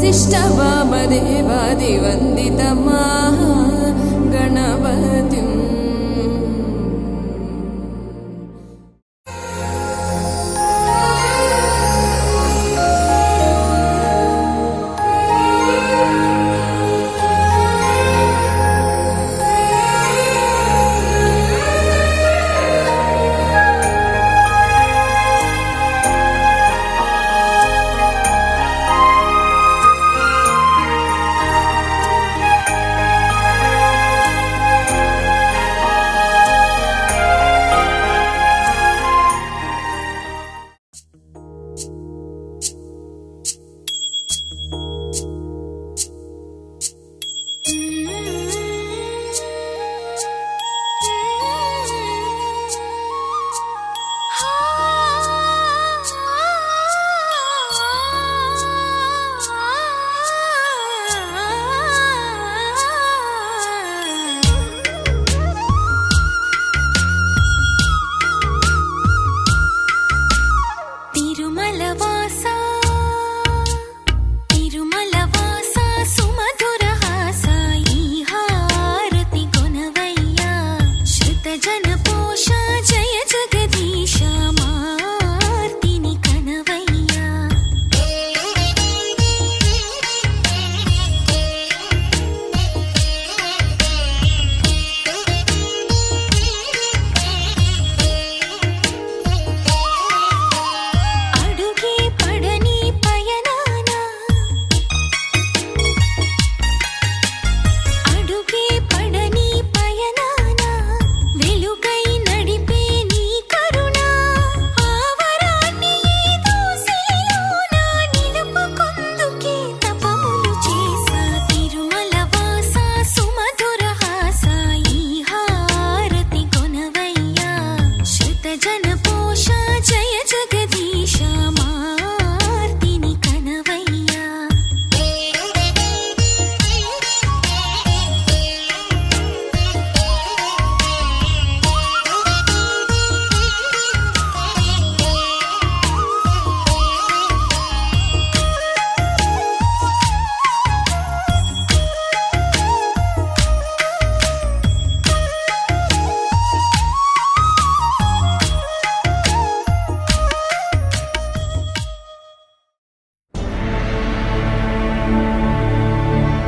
वसिष्ठ वामदेवादिवन्दितमा गणपतिम्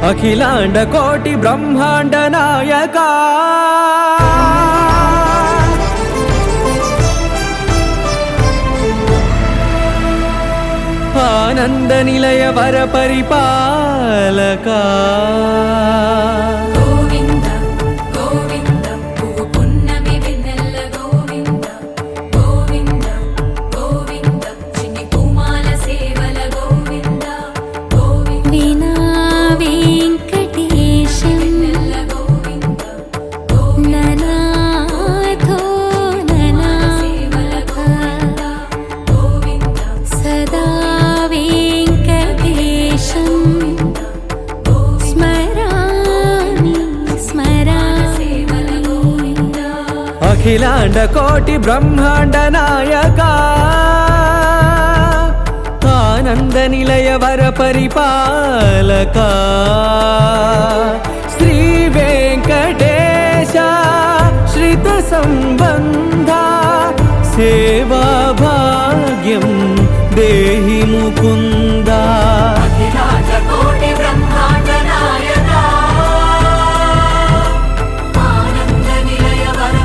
अखिलांड कोटि ब्रह्मांड नायका आनंद निलय वर परिपालका अखिलांड कोटि ब्रह्मांड नायका आनंद निलय वर परिपालका श्री वेंकटेश श्रित संबंधा सेवा भाग्यम देहि मुकुंदा अखिलांड कोटि ब्रह्मांड नायका आनंद निलय वर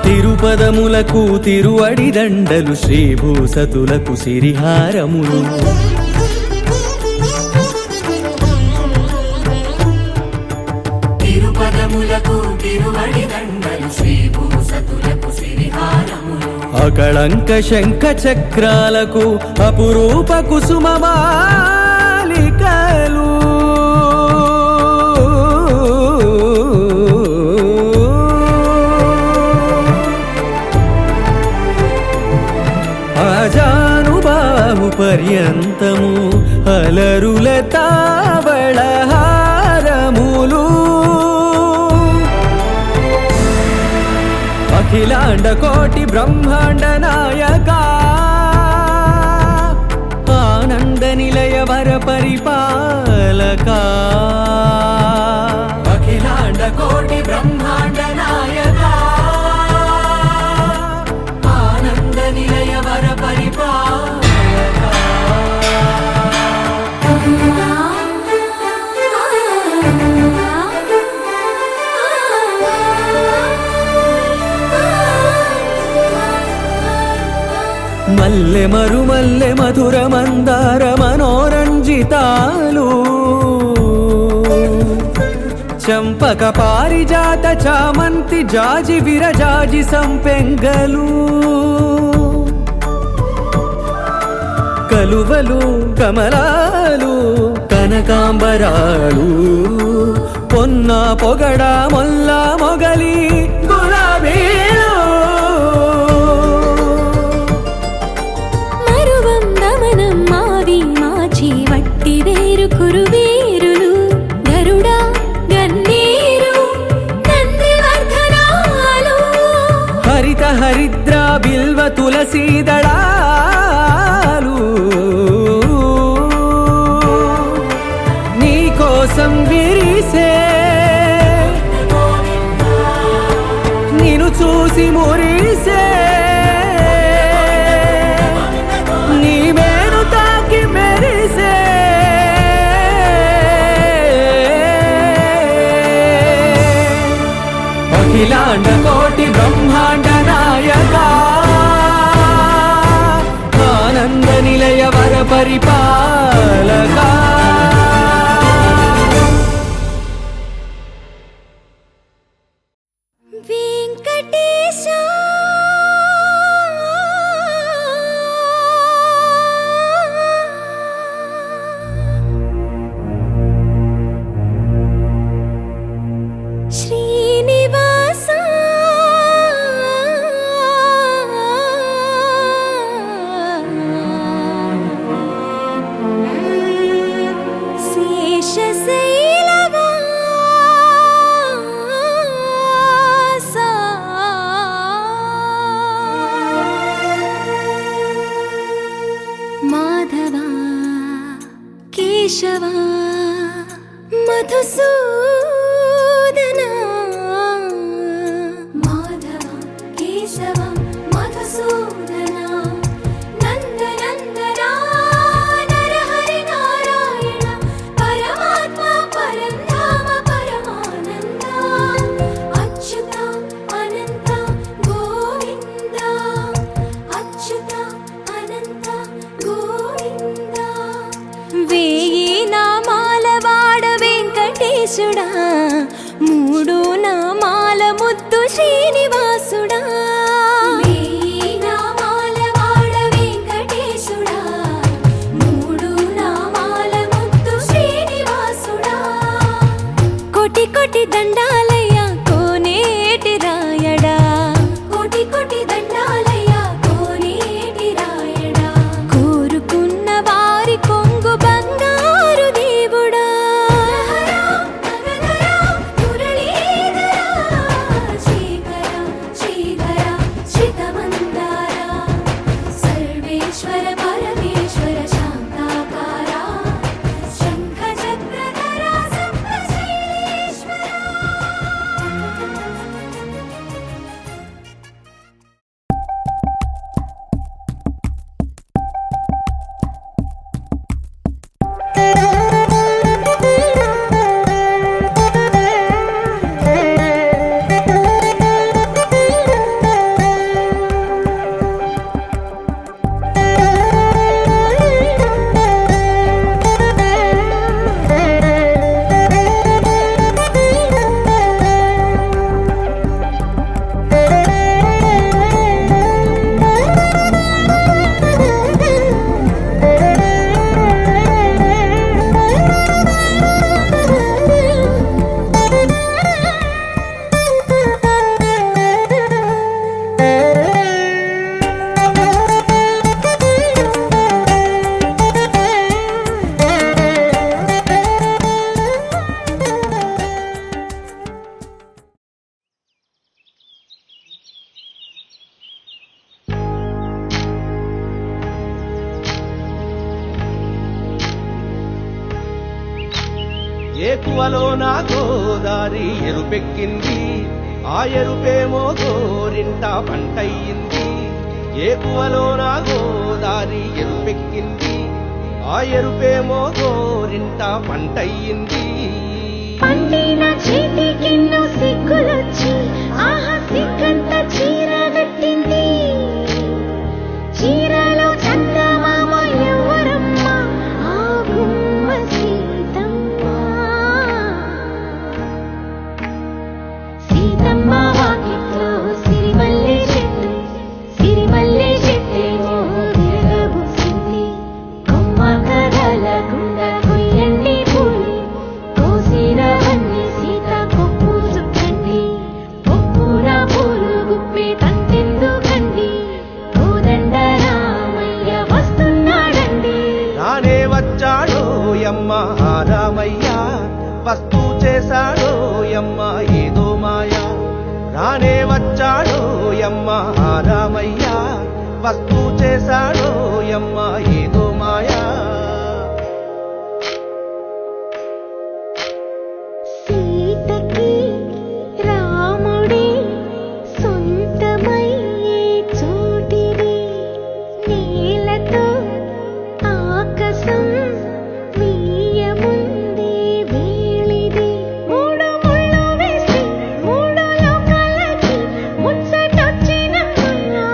తిరుపదములకు తిరువడి దండలు శ్రీభూసతులకు సిరిహారములు తిరుపదములకు తిరువడి దండలు శ్రీభూసతులకు సిరిహారములు అకళంక శంఖ చక్రాలకు అపురూప కుసుమమాలికలు అజానుబాహు పర్యంతము అలరుల తావళి అఖిలాండ కోటి బ్రహ్మాండ నాయక ఆనంద నిలయ వర పరిపాలక అఖిలాండ కోటి బ్రహ్మాండ నాయక ఆనంద నిలయ వర పరిపాలక మల్లె మరుమల్లె మధుర మందార మనోరంజితాలు చంపక పారిజాత చామంతి జాజి విరజాజి సంపెంగలు కలువలు కమలాలు కనకాంబరాలు పొన్న పొగడ మొల్ల మొగలి గులాబీలు వట్టి వేరు కురువేరులు గరుడా గన్నేరు నందివర్ధనాలు హరిత హరిద్ర బిల్వ తులసీ దళాలు నీ కోసం విరిసే నిన్ను చూసి మురిసే నీ మేను తాకి మెరిసే అఖిలాండ కోటి బ్రహ్మాండ నాయక ఆనంద నిలయ వర పరిపాలక వెంకటేశ శ్రీనివాస శేషశైలవాస మాధవ కేశవ మధుసూదన ఏకువలో నా గోదారి ఎరుపెక్కింది, ఆ ఎరుపేమో గోరింట పంటయ్యింది. ఏకువలో నా గోదారి ఎరుపెక్కింది, ఆ ఎరుపేమో గోరింట పంటయ్యింది. పండిన చేతికెన్నో సిగ్గులొచ్చి ఆహా సిగ్గంత చీర కట్టింది. చీరలో చందమామ ఎవరమ్మ, ఆ గుమ్మ సీతమ్మ. సీతమ్మ వాకిట్లో సిరిమల్లె చెట్టు, సిరిమల్లె చెట్టేమో విరగబూసింది. కొమ్మ కదలకుండా కొయ్యండి పూలు, కోసినవన్నీ సీత కొప్పు చుట్టండి. కొప్పున పూలు గుప్పే తంతెందుకండి, కోదండ రామయ్య వస్తున్నాడండి. రానే వచ్చాడో యమ్మ ఆ రామయ్య, వస్తూ చేశాడో యమ్మ ఏదో మాయా. రానే వచ్చాడో యమ్మ ఆ రామయ్య, వస్తూ చేశాడో యమ్మ ఏదో మాయా. సీతకి రాముడే సొంతమయ్యే చోటిది, నేలతో ఆకాశం వీయముందే వేళిది. మూడు ముళ్ళు వేసి మూడు లోకాలకి ముచ్చటొచ్చినమ్మా.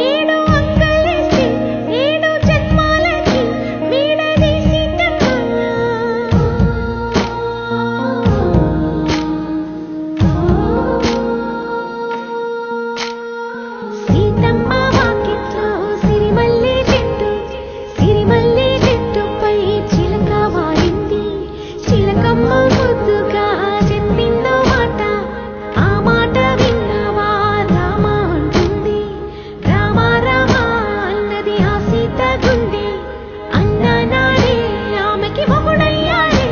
ఏడు అంగలేసి ఏడు జన్మాలకి వీడదీసిందమ్మా. సీతమ్మ వాకిట్లో సిరిమల్లె చెట్టు, సిరిమల్లె చెట్టుపై చిలక వాలింది. చిలకమ్మ ముద్దుగా చెప్పిందో మాట, ఆ మాట విన్నవా రామ అంటుంది. రామ రామ అన్నది ఆ సీత గుండె, అన్ననాడే ఆమెకి మొగుడయ్యాడే.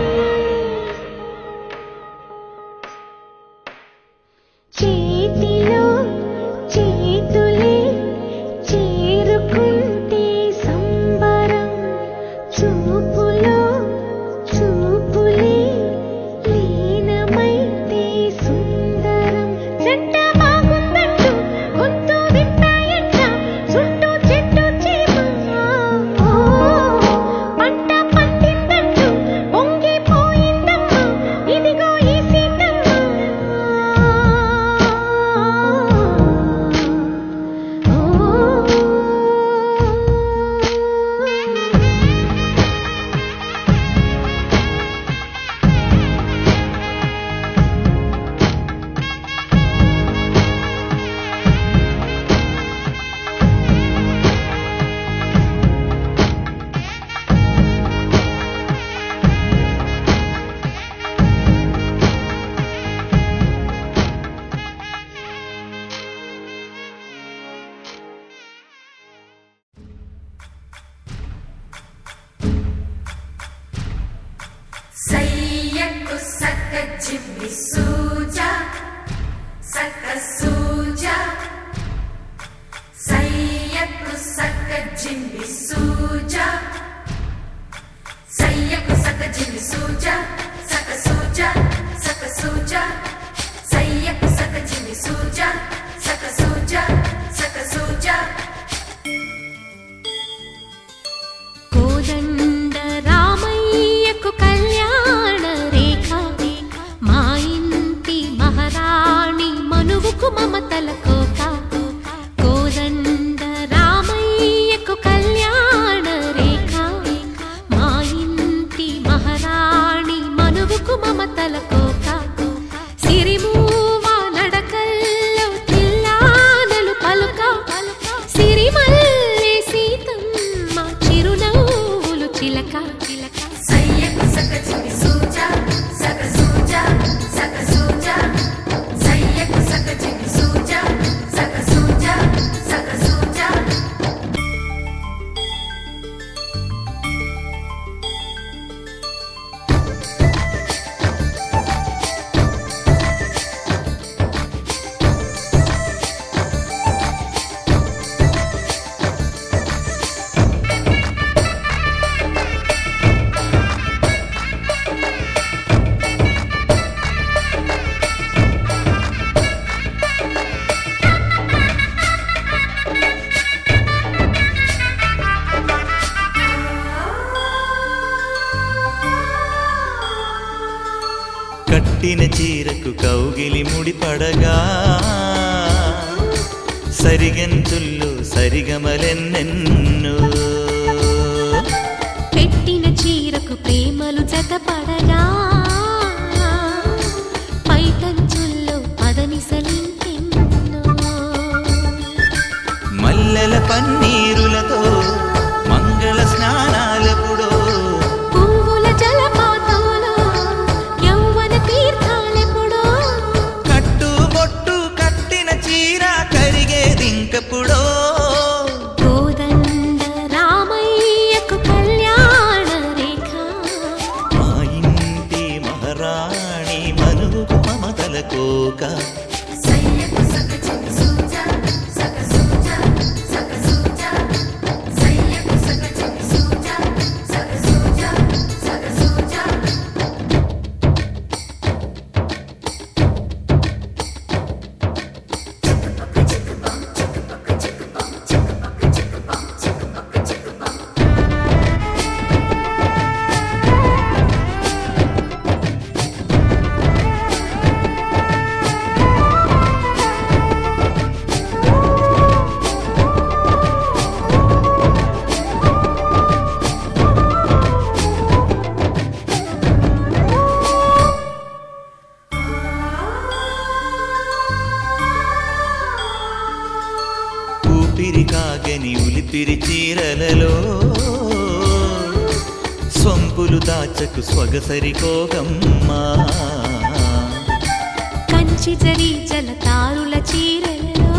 చేతిలో చేతులే చేరుకుంటే సంబరం, చూపులో చూపులే లీనమైతే సుందరం. జంట బాగుందంటూ గొంతు దింపాయంట చుట్టూ చెట్టు చీమ. పంట పండిందంటూ పొంగిపోయిందమ్మా, ఇదిగో ఈ సీతమ్మ. సయ్యకు సక్క జిమ్మి సూజా సక్క సూజా, సయ్యకు సక్క జిమ్మి సూజా, సయ్యకు సక్క జిమ్మి సూజా, సక్క సూజా సక్క సూజా, సయ్యకు సక్క జిమ్మి సూజా, సక్క సూజా సక్క సూజా. కోదండ రామయ్యకు కళ్యాణ రేఖ, మా ఇంట చీరకు కౌగిలి ముడిపడగా సరిగంతుల్లో సరిగమలెన్నెన్నో పెట్టిన చీరకు ప్రేమలు జతపడగా పైకంచుల్లో పదనిసలింకెన్నో మల్లెల పన్నీరులతో మంగళ స్నానాలెప్పుడో పువ్వుల జలపాతంలో యౌవన తీర్థాలెప్పుడో కట్టు బొట్టు కట్టిన చీర కరిగేదింకప్పుడో కోదండ రామయ్యకు కళ్యాణ రేఖ మా ఇంటి మహారాణి మనువుకు మమతల కోక సయ్యకు సక చిన్ని సూజ సక సూజ సక సూజ సయ్యకు సక చిన్ని సూజ సక సూజ సక సూజ ఊపిరి కాగని ఉలిపిరి చీరలలో స్వంపులు దాచకు స్వగసరి కోగమ్మా కంచి జరి జలతారుల చీరలలో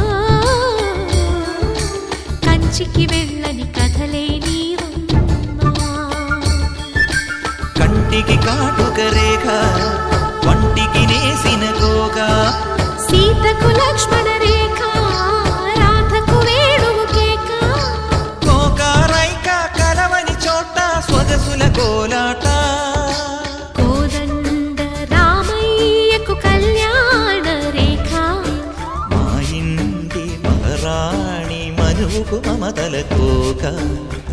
కంచికి వెళ్ళని కథలే నీవమ్మా కంటికి కాటుక రేఖ వంటికి నేసిన కోగా సీతకు లక్ష్మణ రేఖ రాధకు వేణువు కేక కోకారైక కలవని చోట స్వగసుల కోలాట కోదండ రామయ్యకు కళ్యాణ రేఖ మా ఇంటి మహారాణి మనువుకు మమతల కోక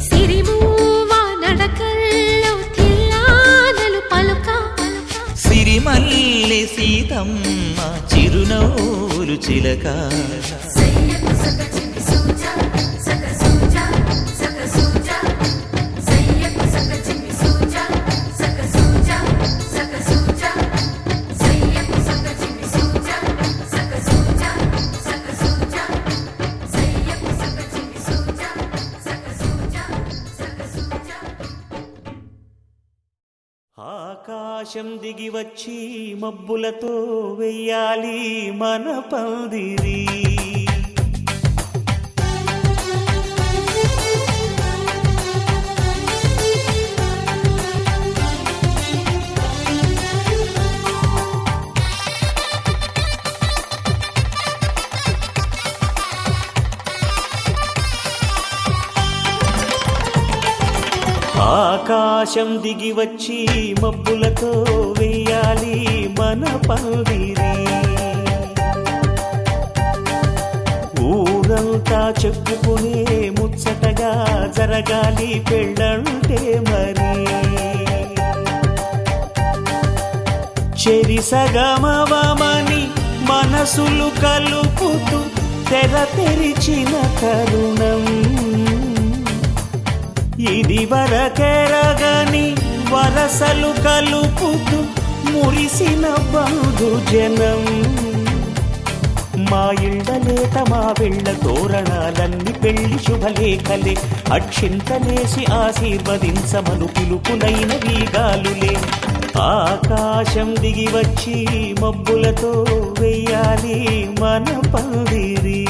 సిరిమూవ నడకల్లో తిల్లానలు పలుక సిరిమల్లె సీతమ్మ చిరునవ్వులు చిలక సయ్యకు సక చిన్ని సూజ సక సూజ సక సూజ సయ్యకు సక చిన్ని సూజ సక సూజ సక సూజ సయ్యకు సక చిన్ని సూజ సక సూజ సక సూజ సయ్యకు సక చిన్ని సూజ సక సూజ సక సూజ ఆకాశం దిగి వచ్చి మబ్బులతో వెయ్యాలి మన పందిరి ఆకాశం దిగి వచ్చి మబ్బులతో వెయ్యాలి మన పందిరి ఊరంతా చెప్పుకునే ముచ్చటగా జరగాలి పెళ్ళంటే మరి చెరిసగమవమని మనసులు కలుపుతూ తెర తెరిచిన తరుణం ఇది వరకెరగని వరసలు కలుపుతూ మురిసిన బంధుజనం మా ఇళ్ళలేత మా వెళ్ళ తోరణాలన్నీ పెళ్లి శుభలేఖలే అక్షింతలేసి ఆశీర్వదించమను పిలుపునైన వీగాలులే ఆకాశం దిగి వచ్చి మబ్బులతో వెయ్యాలి మన పందిరి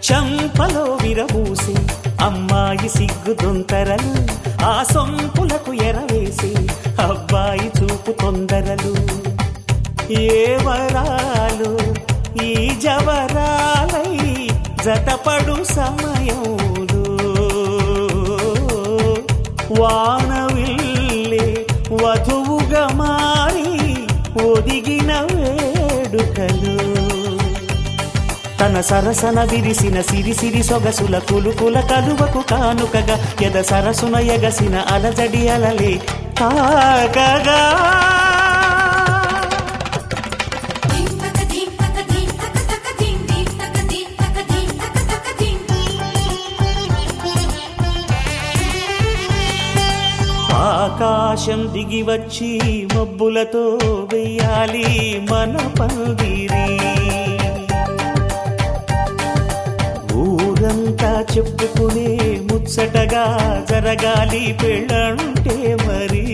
చంపలో విరబూసి అమ్మాయి సిగ్గుదొంతరలు ఆ సొంపులకు ఎరవేసి అబ్బాయి చూపు తొందరలు ఏ వరాలు ఈ జవరాలై జతపడు సమయంలో వానవిల్లే వధువుగా మారి ఒదిగిన వేడుకలు తన సరసన విరిసిన సిరిసిరి సొగసుల కులుకుల కలువకు కానుకగా ఎద సరసున ఎగసిన అలజడి అలలే కాగగా ధీం తక ధీం తక ధీం తక తక ధీం ధీం తక ధీం తక ధీం తక తక ధీం. ఆకాశం దిగి వచ్చి మబ్బులతో వెయ్యాలి మన పందిరి ఊరంతా చెప్పుకునే ముచ్చటగా జరగాలి పెళ్ళంటే మరి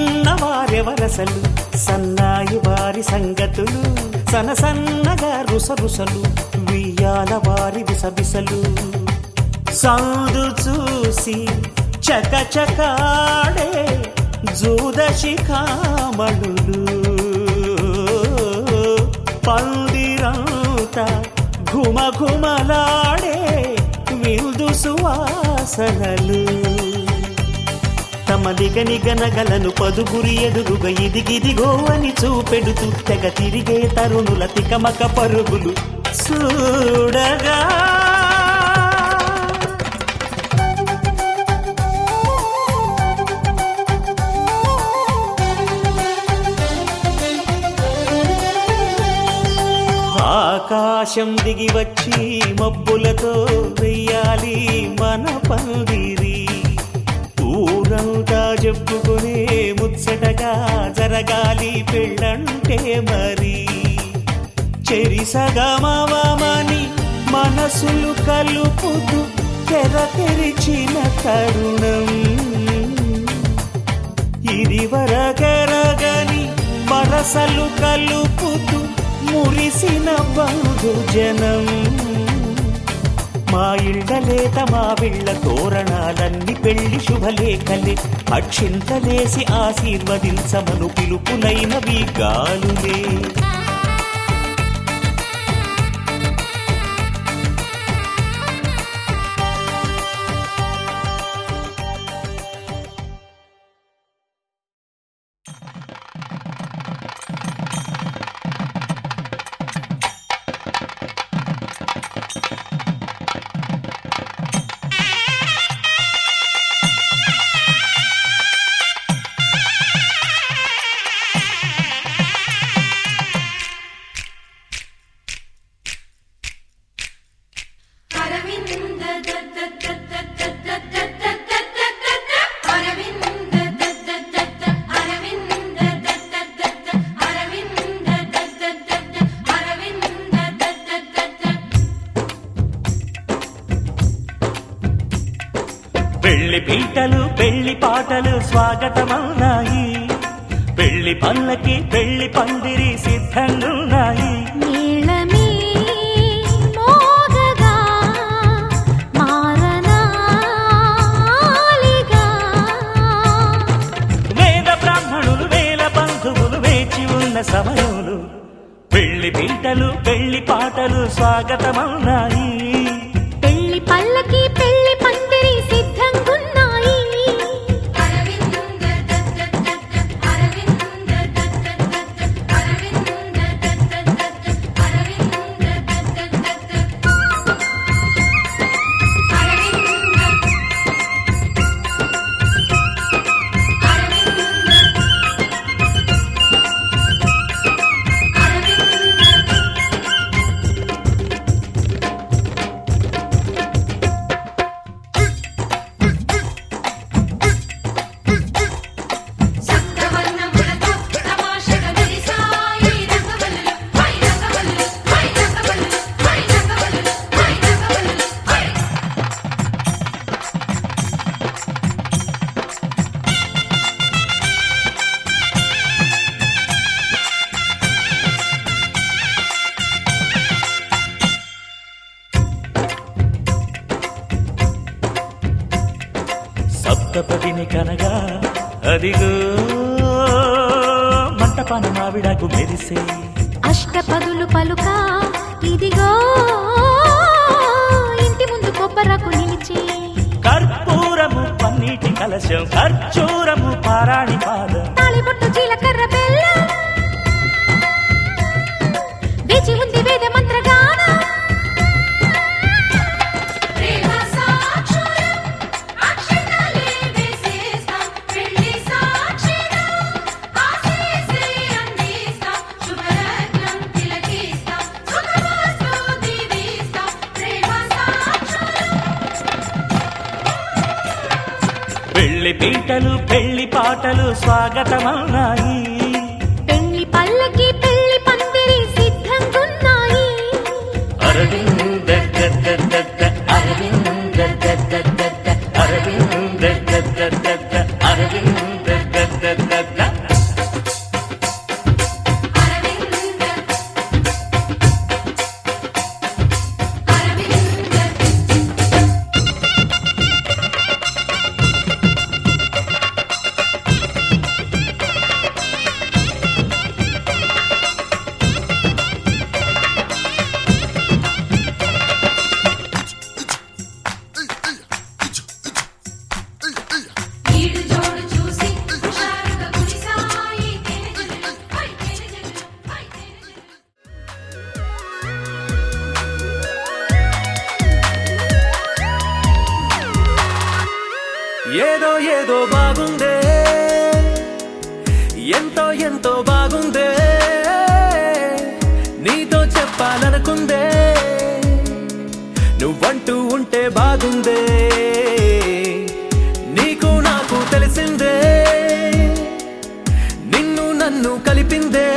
విన్నవారెవరసలు సన్నాయి వారి సంగతులు సనసన్నగా రుసరుసలు వియ్యాల వారి విసవిసలు సందు చూసి చకచకాడే జూదశిఖామణులు పందిరంతా ఘుమఘుమలాడే విందు సువాసనలు తమ నిగనగలను పదుగురి ఎదురుగా ఇదిగిదిగో అని చూపెడుతూ తెగ తిరిగే తరుణుల తికమక పరుగులు చూడగా ఆకాశం దిగి వచ్చి మబ్బులతో వెయ్యాలి మన పందిరి ఊరంతా చెప్పుకునే ముచ్చటగా జరగాలి పెళ్ళంటే మరి చెరిసగమవమని మనసులు కలుపుతూ తెర తెరిచిన తరుణం ఇదివరకెరగని వరసలు కలుపుతూ మురిసిన బంధుజనం మా ఇళ్ళలేత మా విళ్ళ తోరణాలన్నీ పెళ్లి శుభలేఖలే అక్షింతలేసి ఆశీర్వదించమను పిలుపులైనవి గాలులే పెళ్లి పీటలు పెళ్లి పాటలు స్వాగతమన్నాయి పెళ్లి పల్లకి పెళ్లి పందిరి సిద్ధంగున్నాయి నీళమే మోగగా మారనాలిగా వేద బ్రాహ్మణులు వేల బంధువులు వేచి ఉన్న సమయంలో పెళ్లి పీటలు పెళ్లి పాటలు స్వాగతమన్నాయి పెళ్లి పల్లకి పెళ్లి పందిరి సిద్ధంగున్నాయి అరవింద దత్త దత్త అరవింద దత్త దత్త అరవింద దత్త దత్త అరవింద దత్త దత్త అరవింద సప్తపదిని కనగా అదిగో మంటపాన మావిడాకు మెరిసే అష్టపదులు పలుక ఇదిగో ఇంటి ముందు కొబ్బరకు నిలిచి కర్పూరము పన్నీటి కలశం ఖర్చూరము పారాణి పాదం తాళిబొట్టు జీలకర్ర బెల్లం వేచి ఉంది వేద మంత్రగానం ప్రేమ సాక్షులం అక్షతలే వేసేస్తాం పెళ్లి సాక్షిగా ఆశీస్సులే అందిస్తాం శుభలగ్నం తిలకిస్తాం సుఖమస్తు దీవిస్తాం ప్రేమ సాక్షులం పెళ్లి పీటలు పెళ్లి పాటలు స్వాగతమన్నాయి పెళ్లి పల్లకి పెళ్లి పందిరి సిద్ధంగున్నాయి అరవింద గద్ద అరవింద గద్ద అరవింద గద్ద అరవింద గద్ద అరవింద అరవింద ఈడు జోడు చూసి హుషారుగా కురిసాయి తెనెజలు పై తెనెజలు పై తెనెజలు ఏదో ఏదో బాగుందే ఎంతో ఎంతో బాగుందే నీతో చెప్పాలనుకుందే నువ్వంటూ ఉంటే బాగుందే నీకు నాకు తెలిసిందే నిన్ను నన్ను కలిపిందే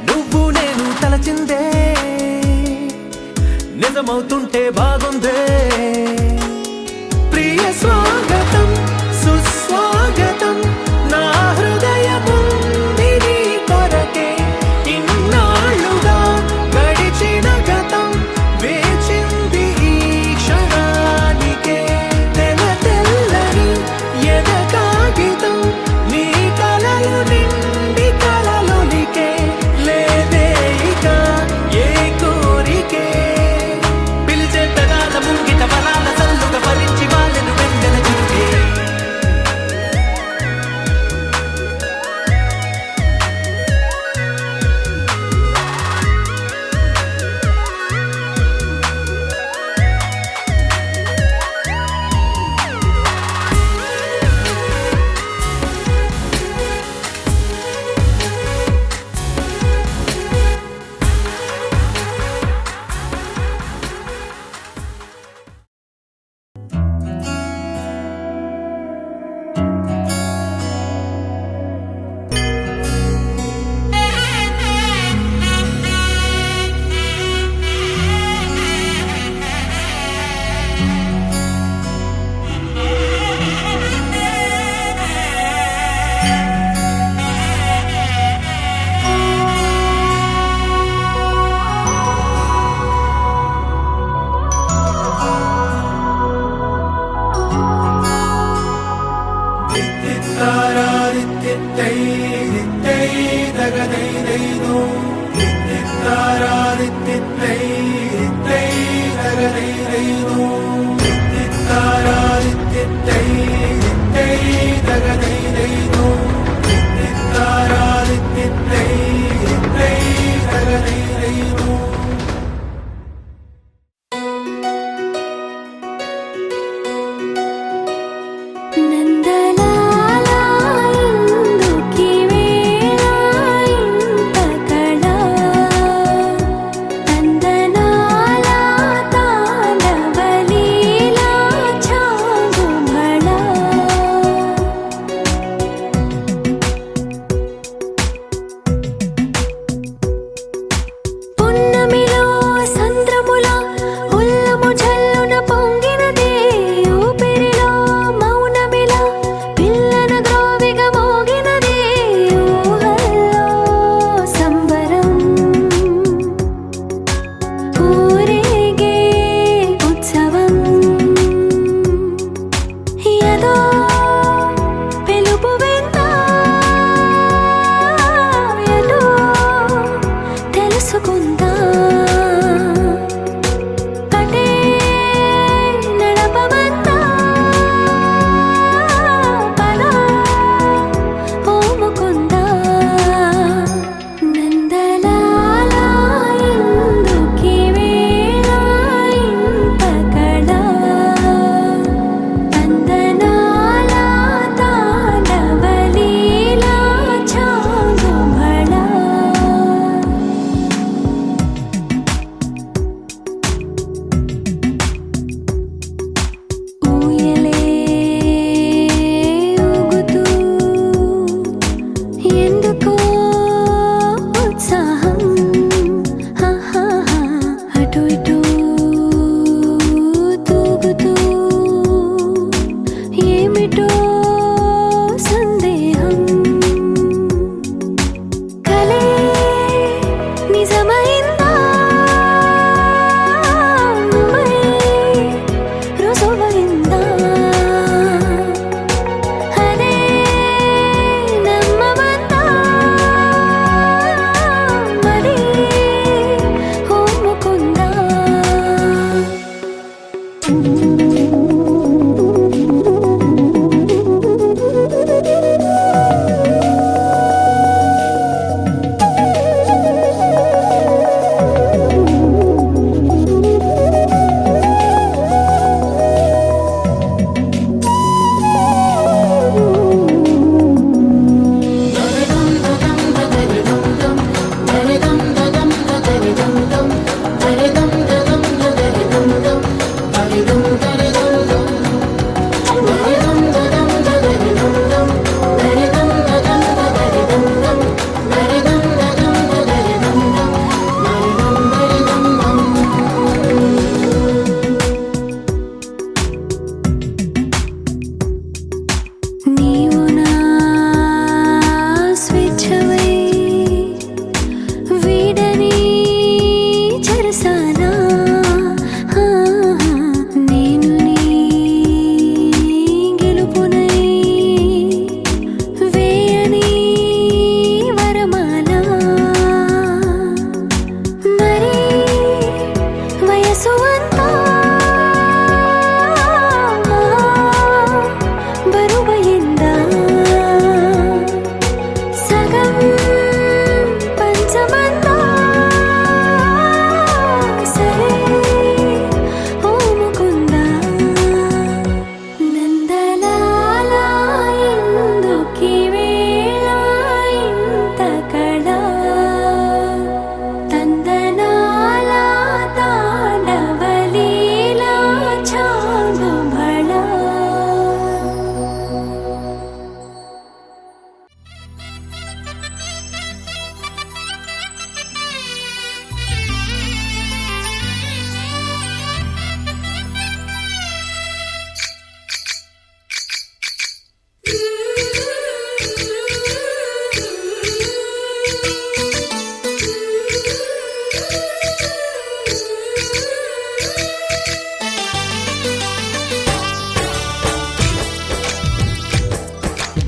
నువ్వు నేను తలచిందే నిజమవుతుంటే బాగుందే ప్రియ స్వాగతం సుస్వాగతం నా హృదయముంది నీ కొరకే ఇన్నాళ్ళుగా గడిచిన గతం వేచింది ఈ క్షణానికే తెల్ల తెల్లని ఎద కాగితం నీ కలలు నిండి కలలొలికే లేదే ఇక ఏ కోరికే పిలిచే తగాల ముంగిట వరాల సల్లుగా భరించి వాళ్ళను వెంటన చురుకే నందలాలా ఇందుకి వేళ ఇంత కళ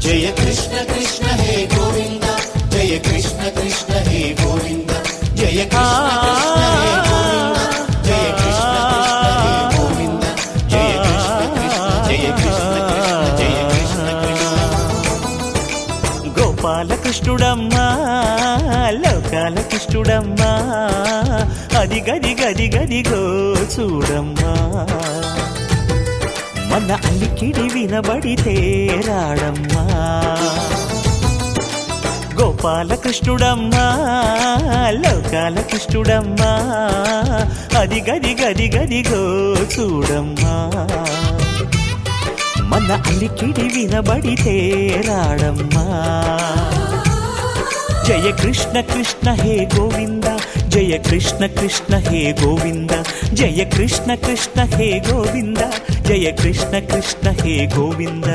జయ కృష్ణ కృష్ణ హే గోవింద జయ కృష్ణ కృష్ణ హే గోవింద జయ కృష్ణ కృష్ణ హే గోవింద జయ కృష్ణ కృష్ణ హే గోవింద జయ కృష్ణ కృష్ణ జయ కృష్ణ కృష్ణ జయ కృష్ణ కృష్ణ గోపాలకృష్ణుడమ్మా లోకాల కృష్ణుడమ్మా అది గది గది గదిగో చూడమ్మా మన అలికిడి వినబడితే రాడమ్మా గోపాలకృష్ణుడమ్మా లోకాల కృష్ణుడమ్మా అది గది గది గదిగో చూడమ్మా మన అలికిడి వినబడితే రాడమ్మా జయ కృష్ణ కృష్ణ హే గోవింద జయ కృష్ణ కృష్ణ హే గోవింద జయ కృష్ణ కృష్ణ హే గోవింద జయ కృష్ణ కృష్ణ హే గోవింద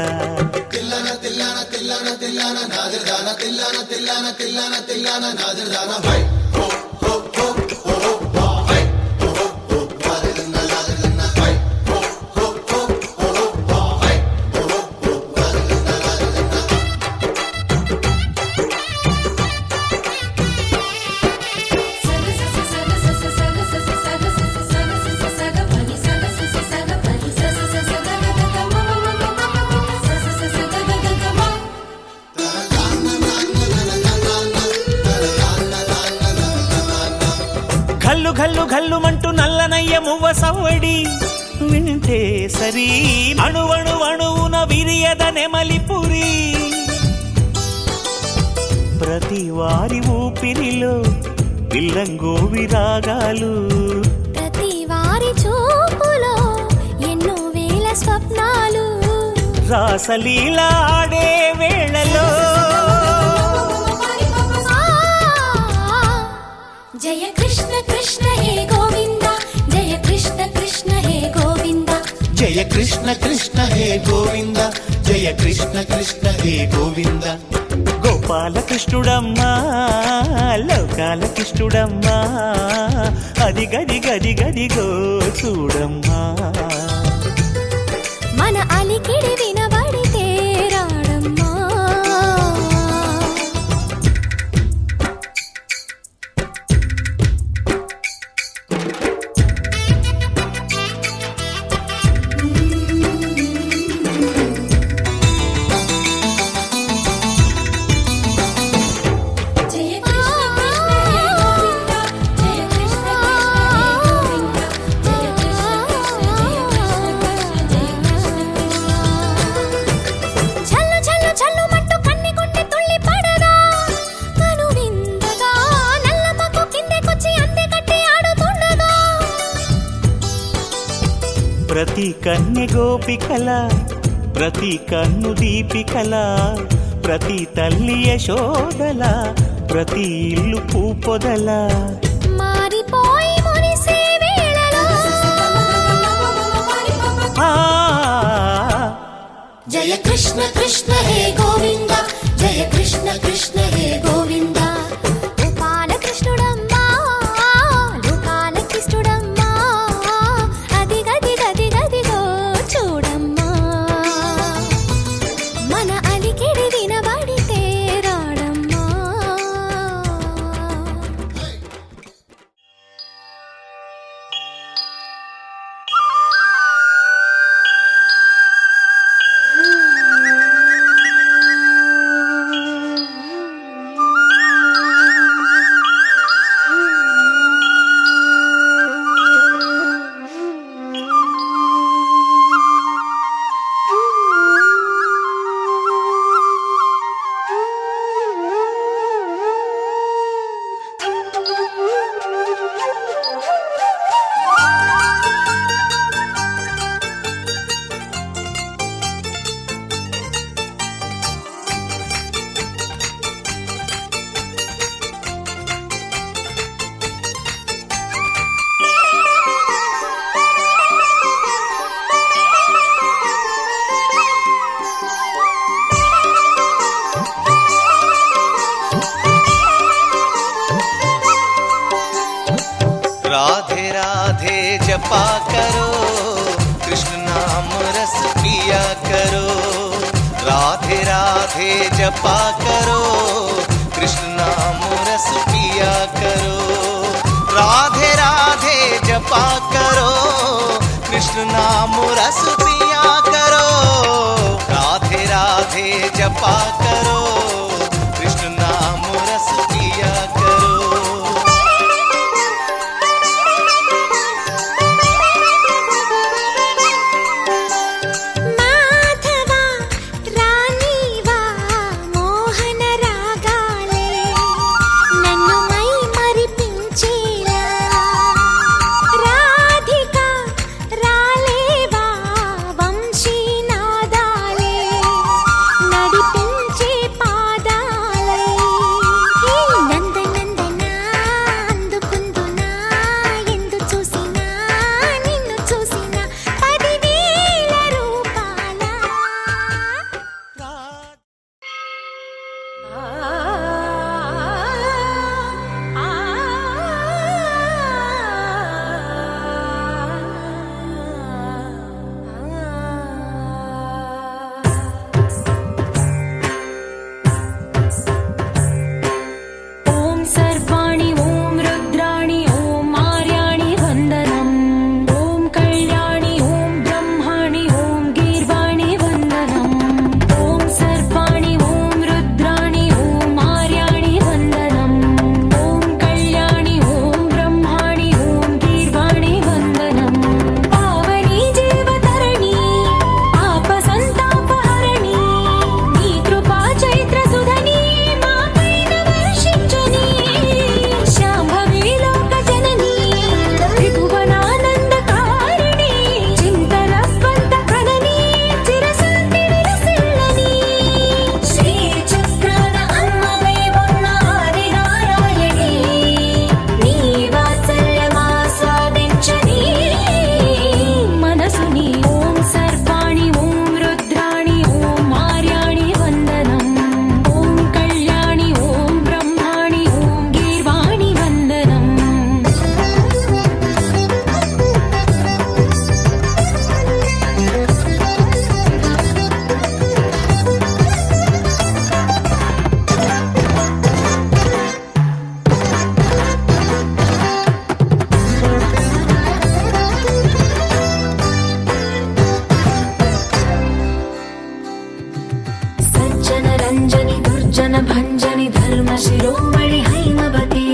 ఘల్లు ఘల్లు ఘల్లుమంటూ నల్లనయ్య మువ్వ సవ్వడి వింటే సరి అణువణు అణువున విరియద నెమలిపురి ప్రతి వారి ఊపిరిలో పిల్లంగో విరాగాలు ప్రతి వారి చూపులో ఎన్నో వేల స్వప్నాలు రాసలీల ఆడే వేళలో జయ కృష్ణ కృష్ణ హే గోవింద జయ కృష్ణ కృష్ణ హే గోవింద జయ కృష్ణ కృష్ణ హే గోవింద జయ కృష్ణ కృష్ణ హే గోవింద గోపాలకృష్ణుడమ్మా లోకాల కృష్ణుడమ్మా అది గది గది గదిగో చూడమ్మా మన అలికిడి వినబడితే రాడమ్మా ప్రతి కన్నె గోపికల ప్రతి కన్ను దీపికల ప్రతి తల్లి యశోదల ప్రతి ఇల్లు పూపొదల మారిపోయి మురిసే వేళలో జయ కృష్ణ కృష్ణ హే గోవింద జయ కృష్ణ కృష్ణ హే గోవింద గోపాలకృష్ణుడమ్మా లోకాల కృష్ణుడమ్మా అది గది గది గదిగో చూడమ్మా మన అలికిడి వినబడితే రాడమ్మా राधे राधे जपा करो कृष्ण नाम रस पिया करो राधे राधे राधे जपा करो कृष्ण नाम रस पिया करो राधे राधे जपा करो कृष्ण नाम रस पिया करो राधे राधे जपा करो कृष्ण नाम रस पिया करो మాధవా రాణివా మోహన రాగాలే నన్ను మై మరిపించేలా రాధికా రాలేవా వంశీ నాదాలే నడిపించే పాదాలై నందనందనా అందుకుందునా ఎందు చూసినా నిన్ను చూసినా 10,000 రూపాల ఓం సర్వాణి ఓం రుద్రాణి ఓం మార్యాణి వందనం ఓం కళ్యాణి ఓం బ్రహ్మాణి ఓం గీర్వాణి వందనం ఓం సర్వాణి ఓం రుద్రాణి ఓం మార్యాణి వందనం ఓం కళ్యాణి ఓం బ్రహ్మాణి ఓం గీర్వాణి వందనం పావని జీవతరణి పాప సంతాపహరణి నీ కృపా చైత్ర సుధని మా పైన వర్షించని శాంభవి లోక జనని త్రిభువనానందకారిణి చింతన స్వంత ప్రణని చిరశాంతి విలసిల్లని శ్రీ చక్రాన అమ్మవై ఉన్న ఆదినారాయణి నీ వాత్సల్యమాస్వాదించని మనసుని ఓం సర్వాణి ఓం రుద్రాణి ఓం మార్యాణి వందనం ఓం కళ్యాణి ఓం బ్రహ్మాణి ఓం గీర్వాణి వందనం సజ్జన రంజని దుర్జన భంజని ధర్మ శిరోమణి హైమవతి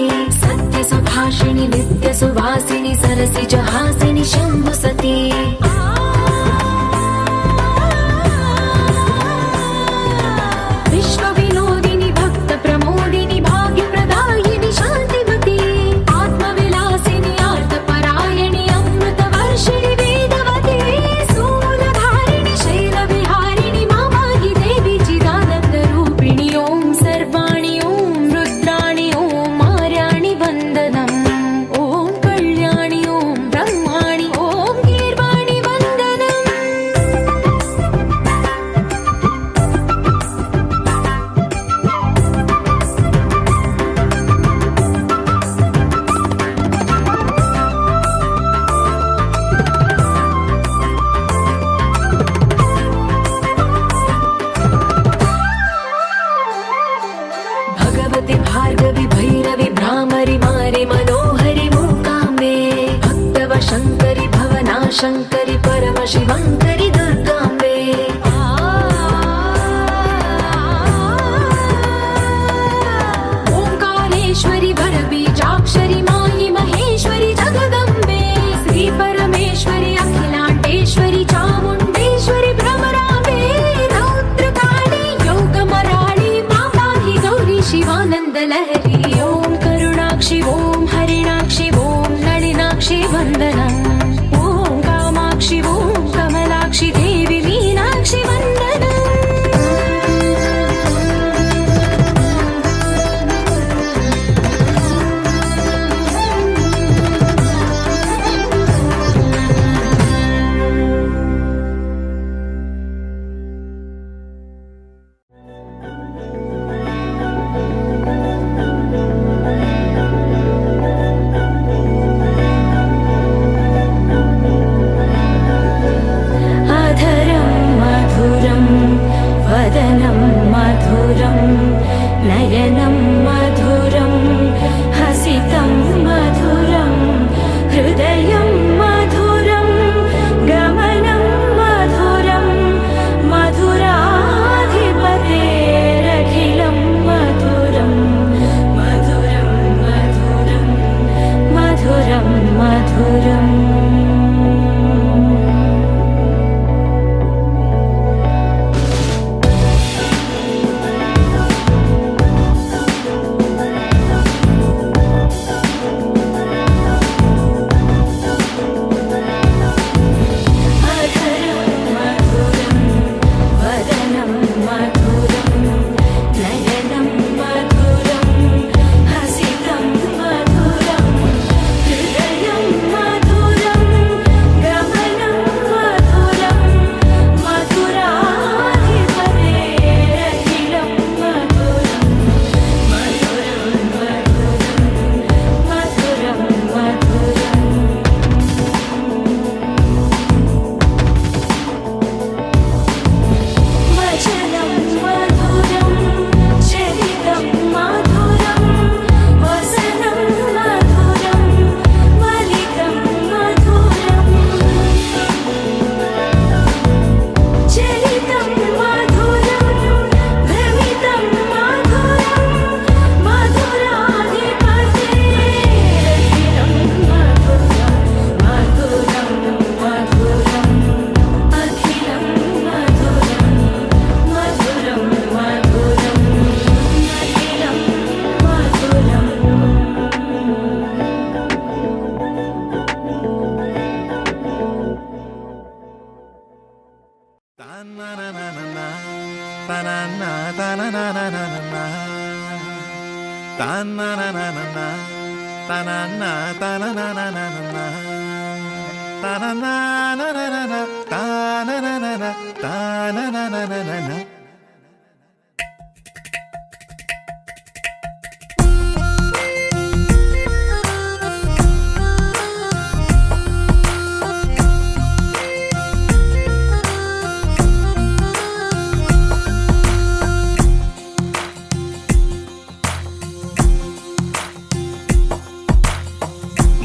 సత్య సుభాషిణి నిత్య సువాసిని సరసి జహాసిని శంభు సతీ విశ్వ వినోదిని భక్త ప్రమోదిని భాగ్య ప్రదాయిని శాంతివతి ఆత్మ విలాసిని ఆర్త పరాయణి అమృత వర్షిణి వేదవతి శూలధారిణి శైల విహారిణి మామాహి దేవి చిదానంద రూపిణి ఓం సర్వాణి ఓం రుద్రాణి ఓం మార్యాణి వందనం ఓం కళ్యాణి ఓం బ్రహ్మాణి ఓం గీర్వాణి వందనం भगवति भार्गवि भैरवि भ्रामरि मारि मनोहरि मूकाम्बे भक्तव शङ्करि भवना शङ्करि परम शिवङ्करि दुर्गाम्बे ओङ्कारेश्वरि वरबीजाक्षरि मायि महेश्वरि जगदम्बे श्री परमेश्वरि अखिलाण्डेश्वरि चामुण्डेश्वरि भ्रमराम्बे रौद्रकाली योगमराळि माताहि गौरी शिवानन्द लहरी ॐ करुणाक्षि ॐ हरिणाक्षि ॐ नलिनाक्षि वन्दनम् ॐ कामाक्षि ॐ कमला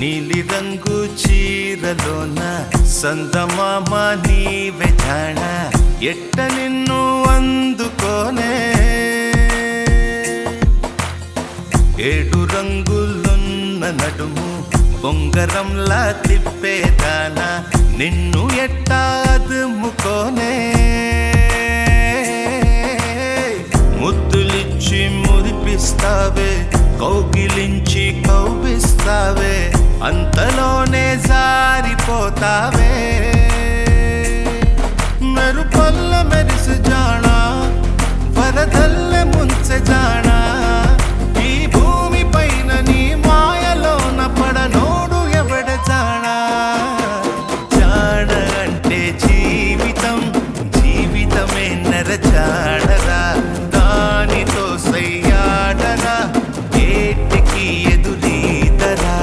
నీలి రంగు చీరలోన సందమామ నీవే జాణ ఎట్ట నిన్ను అందుకోనే ఏడు రంగులున్న నడుము బొంగరంలా తిప్పేదానా నిన్ను ఎట్టా అదుముకోనే ముద్దులిచ్చి మురిపిస్తావే కౌగిలించి కౌగిస్తావే అంతలోనే జారిపోతావే మెరుపల్ల మెరిసి జానా వరదల్లె ముంచె జానా ఈ భూమి పైన నీ మాయలోన పడనోడు ఎవడ జానా జాణ అంటే జీవితం జీవితమే నర జాడరా దానితో సయ్యాడరా ఏటికి ఎదురీదరా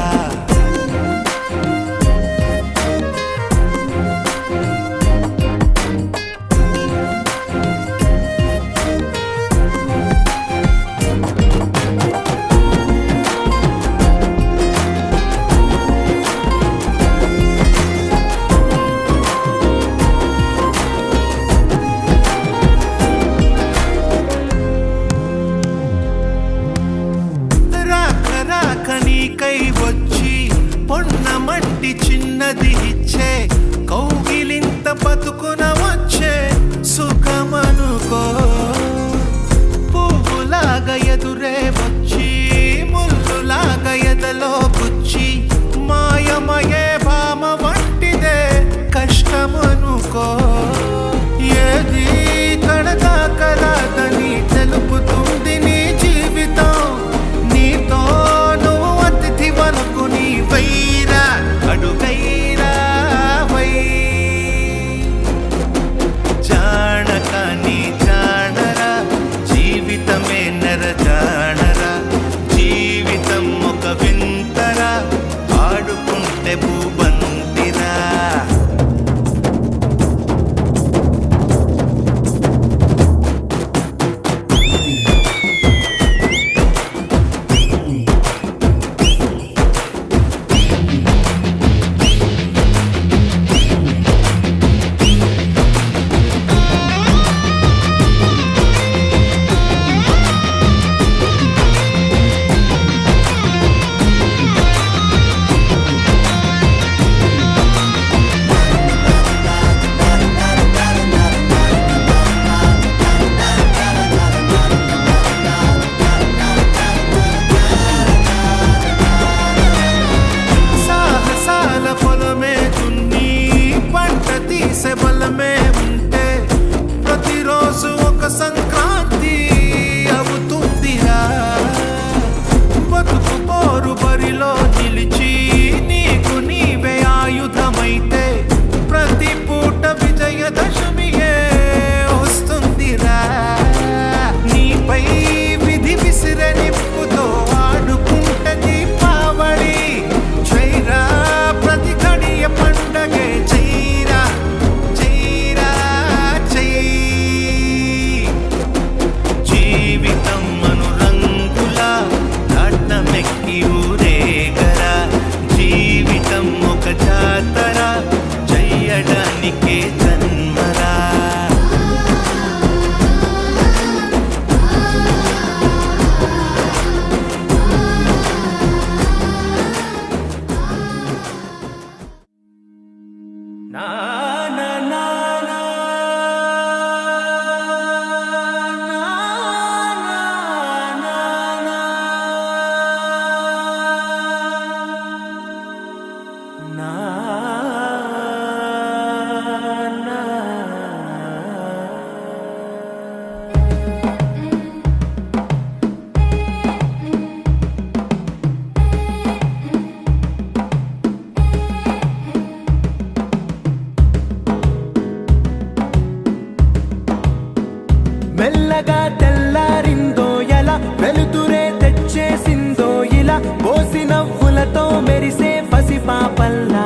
మెల్లగా తెల్లారిందో ఎలా వెలుతురే తెచ్చేసిందో ఇలా పోసి నవ్వులతో మెరిసే పసిపాపల్లా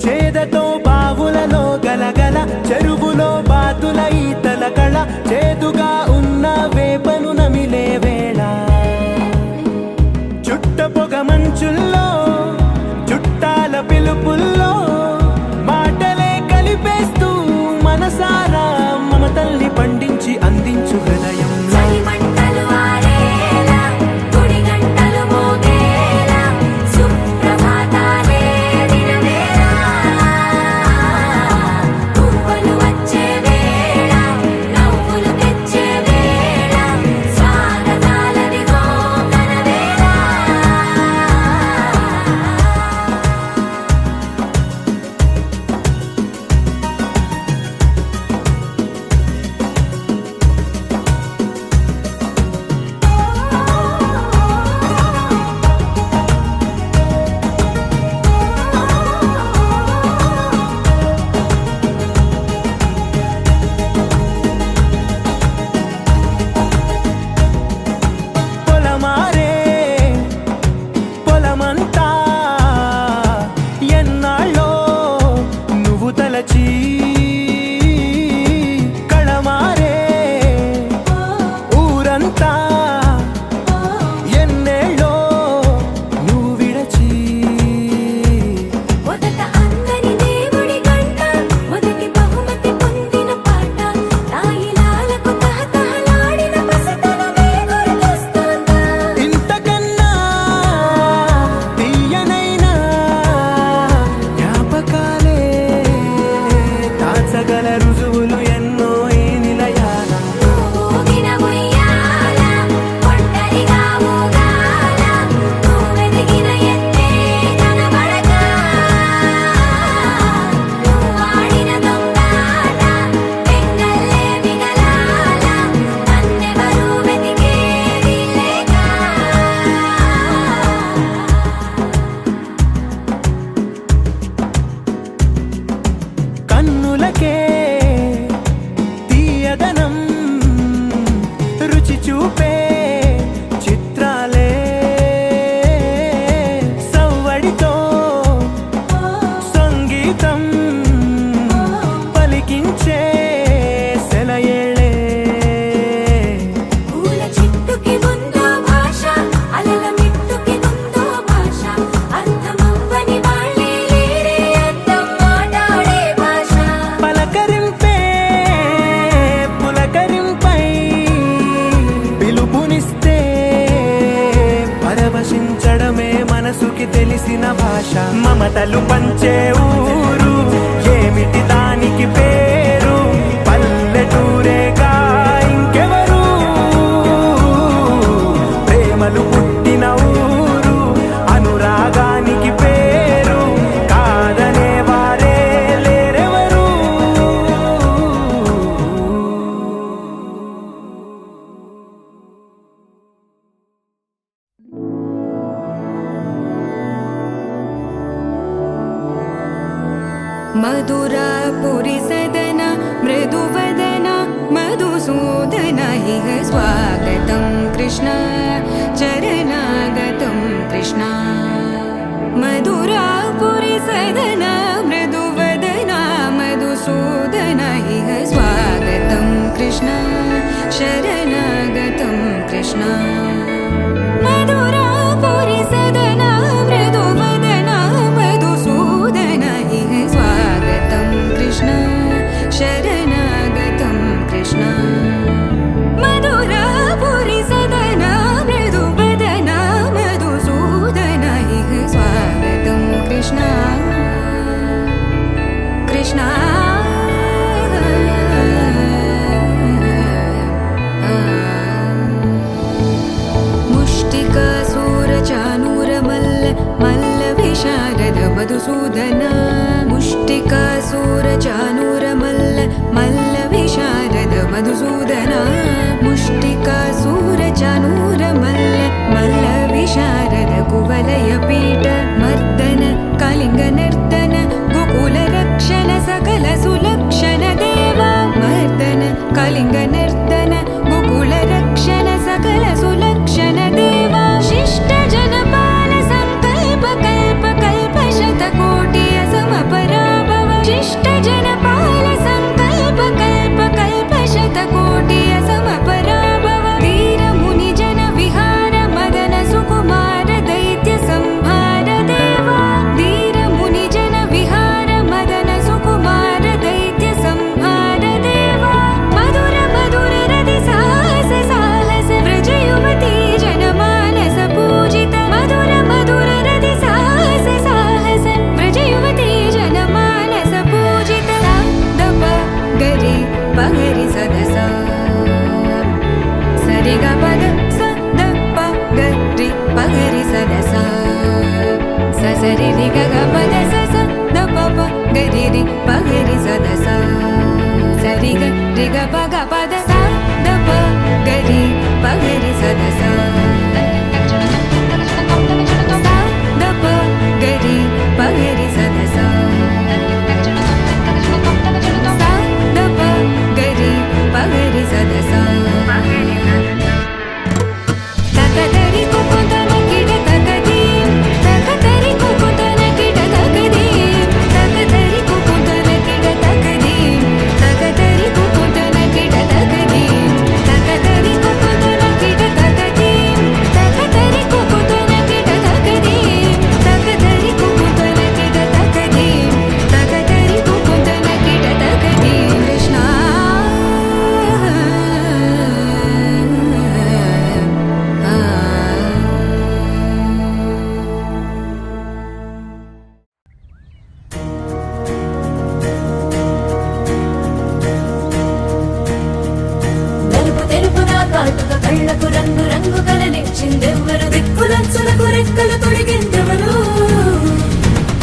చేదతో బావులలో గలగల చెరువులో బాతుల ఈతల కళ చేదుగా ఉన్న వేపను నమిలే వేళ చుట్ట పొగ మంచుల్లో చుట్టాల పిలుపుల్లో మాటలే కలిపేస్తూ మనసారా మమతల్ని పండించి అందించు హృదయం చలిమంటలు ఆరేలా గుడి గంటలు మోగేలా సుప్రభాతాలే దినవేళ పువ్వులు వచ్చే వేళ నవ్వులు తెచ్చే వేళ స్వాగతాలదిగో కనవేళ పొలమారే పొలమంతా ఎన్నాళ్ళో నువ్వు తలచి కళమారే ఊరంతా ఎన్నేళ్ళో నువ్వు విడచి మొదట అందని దేవుడి గంట మొదటి బహుమతి పొందిన పాట తాయిలాలకు తహతహలాడిన పసితనమే గుర్తొస్తుందా ఇంతకన్నా తీయనైనా జ్ఞాపకాలే దాచగల రుజువులు ఎన్నో ఈ నిలయాల ఊగిన ఉయ్యాల ఒంటరిగా ఊగాల నువ్వెదిగిన ఎత్తే కనబడక నువ్వాడిన దొంగాట పెంగల్లే మిగలాల నన్నెవరూ వెతికేది లేక కన్నులకే తీయదనం రుచి చూపే చిత్రాలే సవ్వడితో సంగీతం పలికించే సెలయేళే పూల చిట్టుకి ఉందో భాష అలల మిట్టుకి ఉందో భాష అర్థమవ్వని వాళ్ళే లేరే అర్థం మాట్లాడే భాష పలకరింపే పులకరింపై పిలుపునిస్తే పరవశించడమే మనసుకి తెలిసిన భాష మమతలు పంచే ఊరు ఏమిటి దానికి పేరు పల్లెటూరేగా ఇంకెవరు ప్రేమలు పుట్టిన ఊరు అనురాగానికి పేరు కాదనే వారే లేరెవరు मधुरापुरी सदन मृदुवदन मधुसूदन इह स्वागतं कृष्ण चरणागतं कृष्ण मधुरापुरी सदन मृदुवदन मधुसूदन इह स्वागतं कृष्ण शरणागतं कृष्ण मधुरापुरी सदन मृदुवदन मधुसूदन इह स्वागतं कृष्ण పగరి సదస సరిగ పద సద పగరి పగరి సదస సరి రి గ పద స ద ప గరి రి పగరి సదస సరి గ రి గ పద స ద ప గరి పగరి సదస ద ప గరి పగరి సదస ద ప గరి పగరి సదస తకదరి కుకుందన కిడ తకది తకదరి కుకుందన కిడ తకది తకదరి కుకుందన కిడ తకది తకదరి కుకుందన కిడ తకది తకదరి కుకుందన కిడ తకది తకదరి కుకుందన కిడ తకది తకదరి కుకుందన కిడ తకది తకదరి కుకుందన కిడ తకది కృష్ణ నలుపు తెలుపున కాటుక కళ్ళకు రంగు రంగు కలనిచ్చిందెవ్వరు దిక్కులంచులకు రెక్కలు తొడిగిందెవరు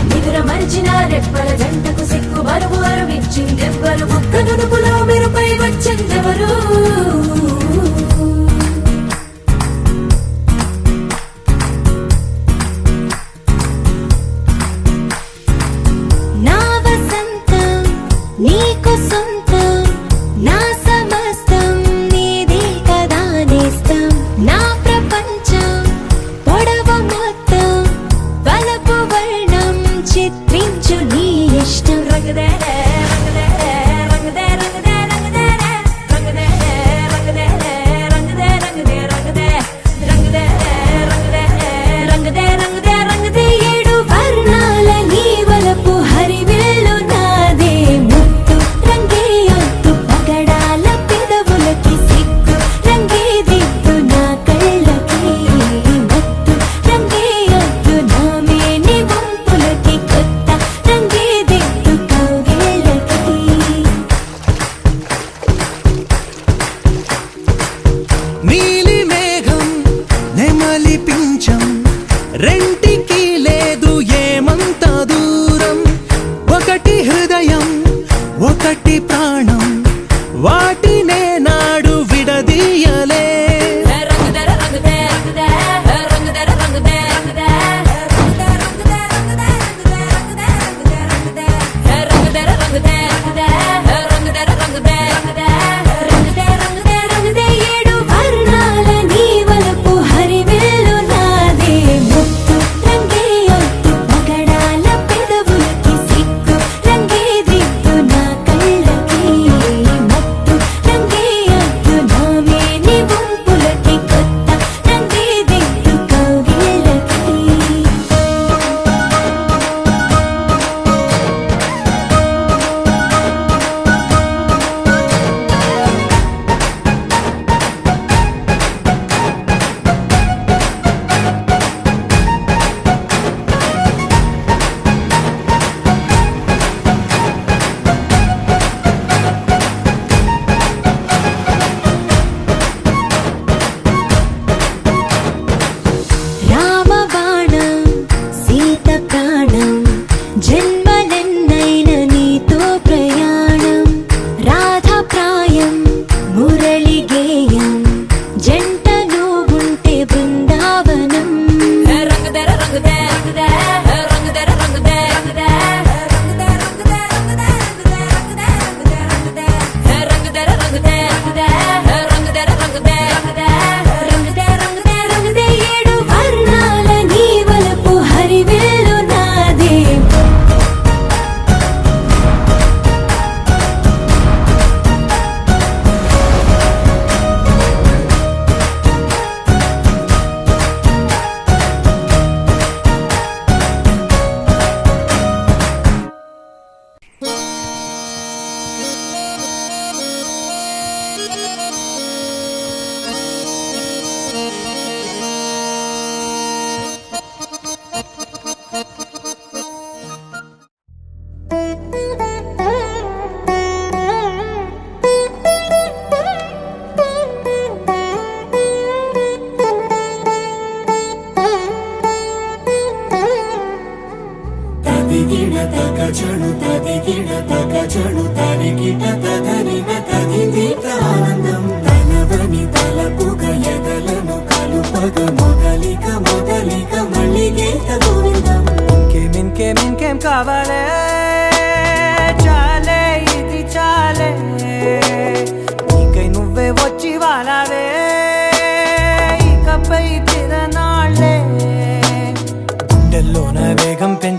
నిదుర మరిచిన రెప్పల జంటకు సిక్కు బరువు అరువిచ్చిందెవ్వరు ముక్క నునుపులో మెరుపై వచ్చిందెవరు నా వసంతం నీకు సొంతం నా సమస్తం నీది కదా నేస్తం నా ప్రపంచం పొడవ మొత్తం వలపు వర్ణం చిత్రించు నీ ఇష్టం రగదే రగదే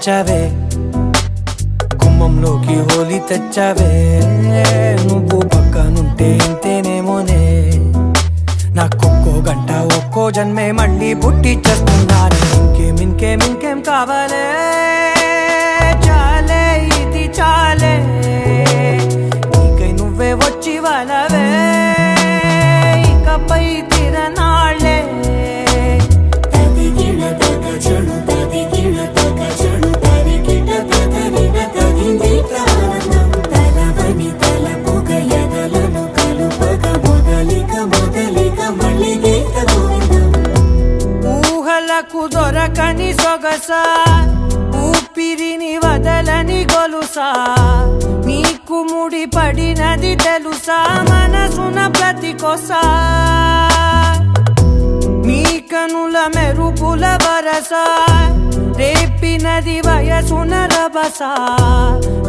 పెంచావే గుమ్మంలోకి హోలీ తెచ్చావే నువ్వు పక్కనుంటే ఇంతేనేమోనే నాకొక్కో గంట ఒక్కో జన్మే మళ్ళీ పుట్టి చేస్తున్నాను ఇంకేం కావాలే చాలే ఇది చాలే నీకై నువ్వే వచ్చి వాళ్ళవే ఇకపై తిరనాళ్ళే ఊహలకు దొరకని సొగసా ఊపిరిని వదలని గొలుసా నీకు ముడి పడినది తెలుసా మనసున ప్రతి కొసా నీ కనుల మెరుపుల వరస రేపినది వయసున రభస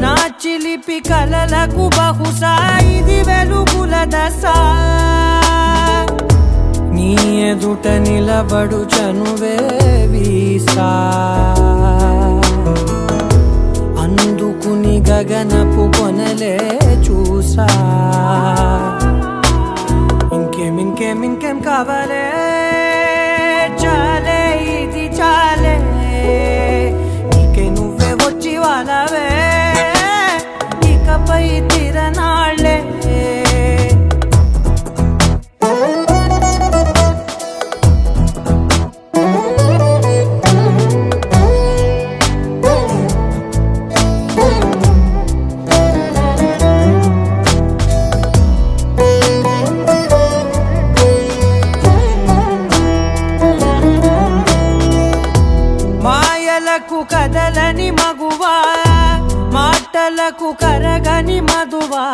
నా చిలిపి కలలకు బహుశా ఇది వెలుగుల దశ నీ ఎదుట నిలబడు చనువే వీసా అందుకుని గగనపు కొనలే చూసా ఇంకేం కావాలే చాలే ఇది చాలే నీకే నువ్వే వచ్చి వాళ్ళవే ఇకపై తిరనాళ్ళే కదలని మగువా మాటలకు కరగని మధువా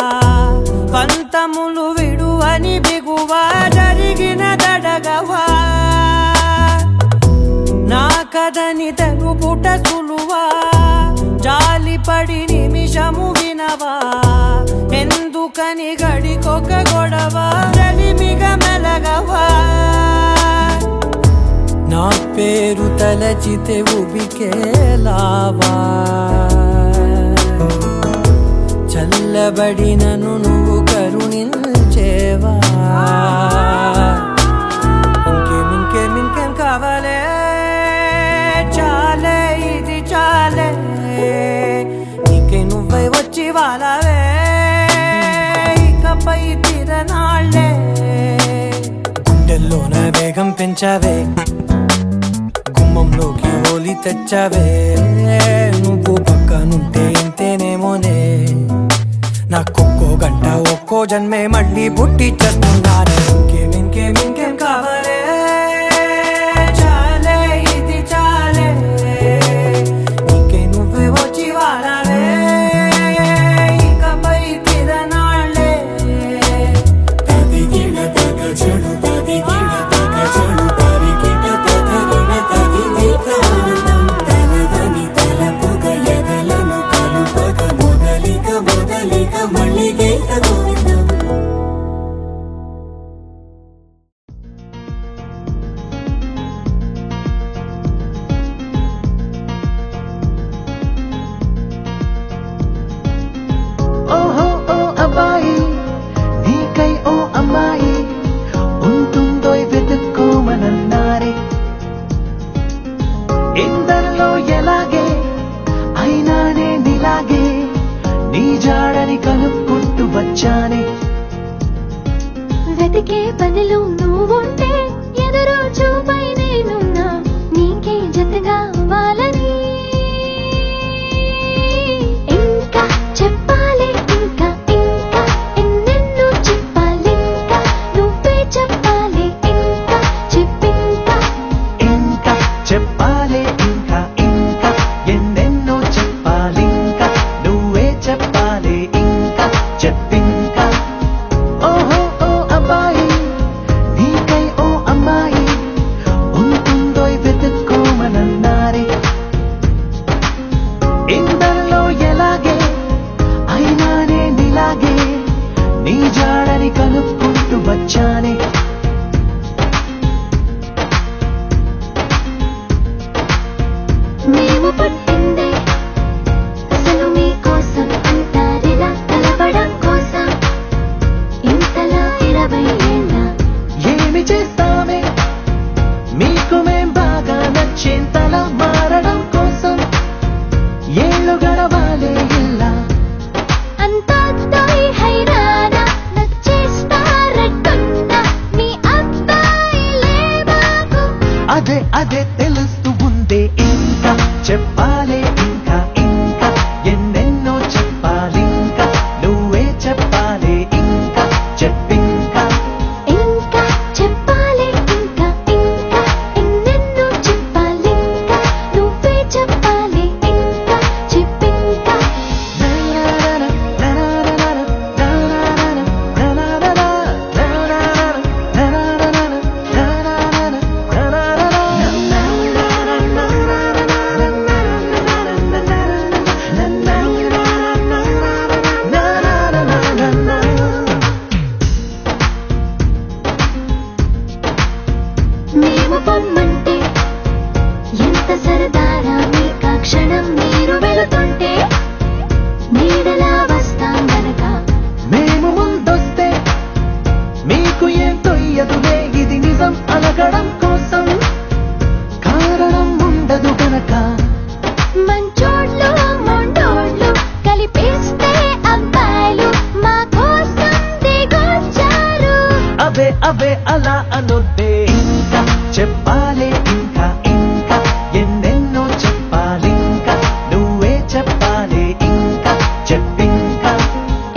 పంతములు విడువని బిగువా జరిగిన దడగవా నా కదని తెలుపుట సులువా జాలిపడి నిమిషము వినవా ఎందుకని గడికొక గొడవ రలిమిగ మెలగవా నా పేరు తలచితే ఉబికేలావా చల్లబడినను నువ్వు కరుణించేవా ఇంకేం కావాలే చాలే ఇది చాలే నీకే నువ్వై వచ్చి వాళ్ళవే ఇకపై తిరనాళ్ళే గుండెల్లోన వేగం పెంచావే గుమ్మంలోకి హోలీ తెచ్చావే నువ్వు పక్కనుంటే ఇంతేనేమోనే నాకొక్కో గంట ఒక్కో జన్మే మళ్ళీ పుట్టి చేస్తున్నాను ఇంకేం కావాలే చాలే ఇది చాలే నీకే నువ్వే వచ్చి వాళ్ళవే ఇకపై తిరనాళ్ళే వెతికే పనిలో నువ్వుంటే ఎదురు చూపై నేనున్నా నీకే జతగా అవ్వాలని ఇంకా చెప్పాలి ఇంకా ఎన్నెన్నో చెప్పాలి ఇంకా నువ్వే చెప్పాలి ఇంకా చెప్పింకా ఇంకా చెప్పాలి ఇంకా ఎన్నెన్నో చెప్పాలి ఇంకా నువ్వే చెప్పాలి ఇంకా చెప్పింకా ఓహో ఓ అబ్బాయి నీకై ఓ అవే అలా అనొద్దే ఇంకా చెప్పాలే ఇంకా ఇంకా ఎన్నెన్నో చెప్పాలింకా నువ్వే చెప్పాలే ఇంకా చెప్పింకా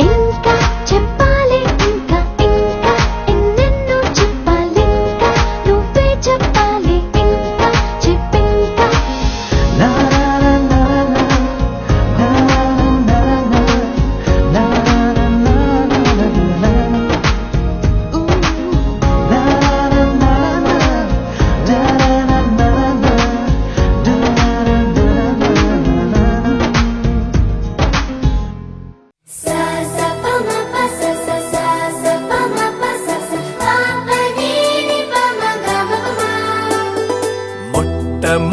ఇంకా చెప్పాలి ఇంకా ఇంకా ఎన్నెన్నో చెప్పాలింకా నువ్వే చెప్పాలి ఇంకా చెప్పింకా నా నా నా నా నా నా నా నా నా సా సా ప మ ప స స సా సా ప మ ప స స ప ప ని ని ప మ గ మ ప మ మొట్టమొదటిసారి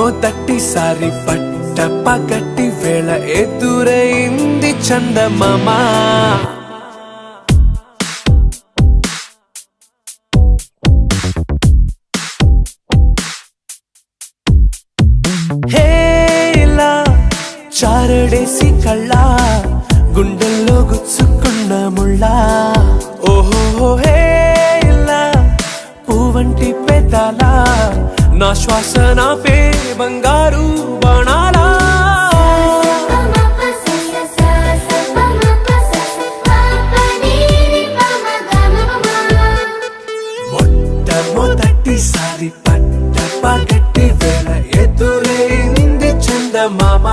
పట్ట పగటి వేళ ఎదురైంది చందమామ హేలా చారడేసి కళ్ళ గుండెల్లో గుచ్చుకున్న ముళ్ళ ఓహో హేలా పువ్వంటి పెదాల నా శ్వాస నాపే బంగారు బాణాలా ప మ ప స స సా సా ప మ ప స స ప ప ని ని ప మ గ మ ప మ మొట్టమొదటిసారి పట్ట పగటి వేళ ఎదురైంది చందమామ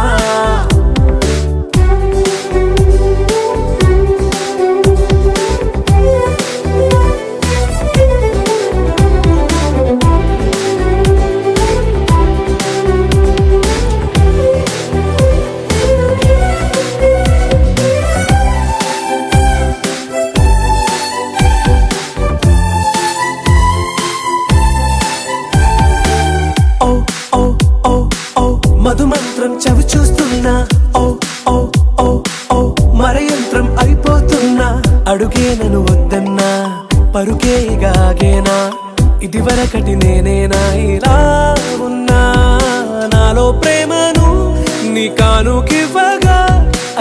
ఓ ఓ ఓ ఓ మధుమంత్రం చవి చూస్తున్నా ఓ ఓ ఓ ఓ మరయంత్రం అయిపోతున్నా అడుగే నన్ను వద్దన్నా పరుగే గాగేనా ఇదివరకటి నేనేనా ఇలా ఉన్నా నాలో ప్రేమను నీ కానుకివ్వగా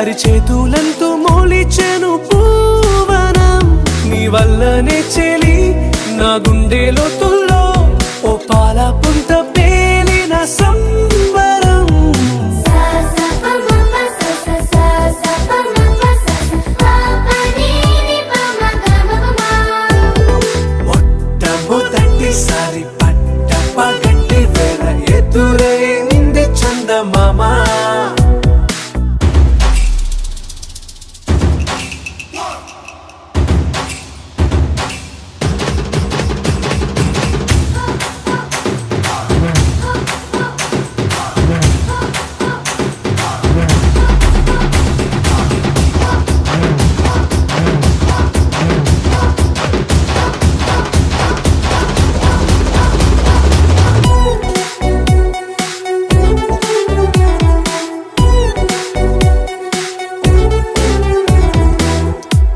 అరిచేతులంతో మోలిచెను పూవనం నీ వల్లనే చెలి నా గుండె లోతుల్లో ఓ పాల పుంత పేలిన సంబరం సా సా ప మ ప స స సా సా ప మ ప స స ప ప ని ని ప మ గ మ ప మ మొట్టమొదటిసారి పట్ట పగటి వేళ ఎదురైంది చందమామ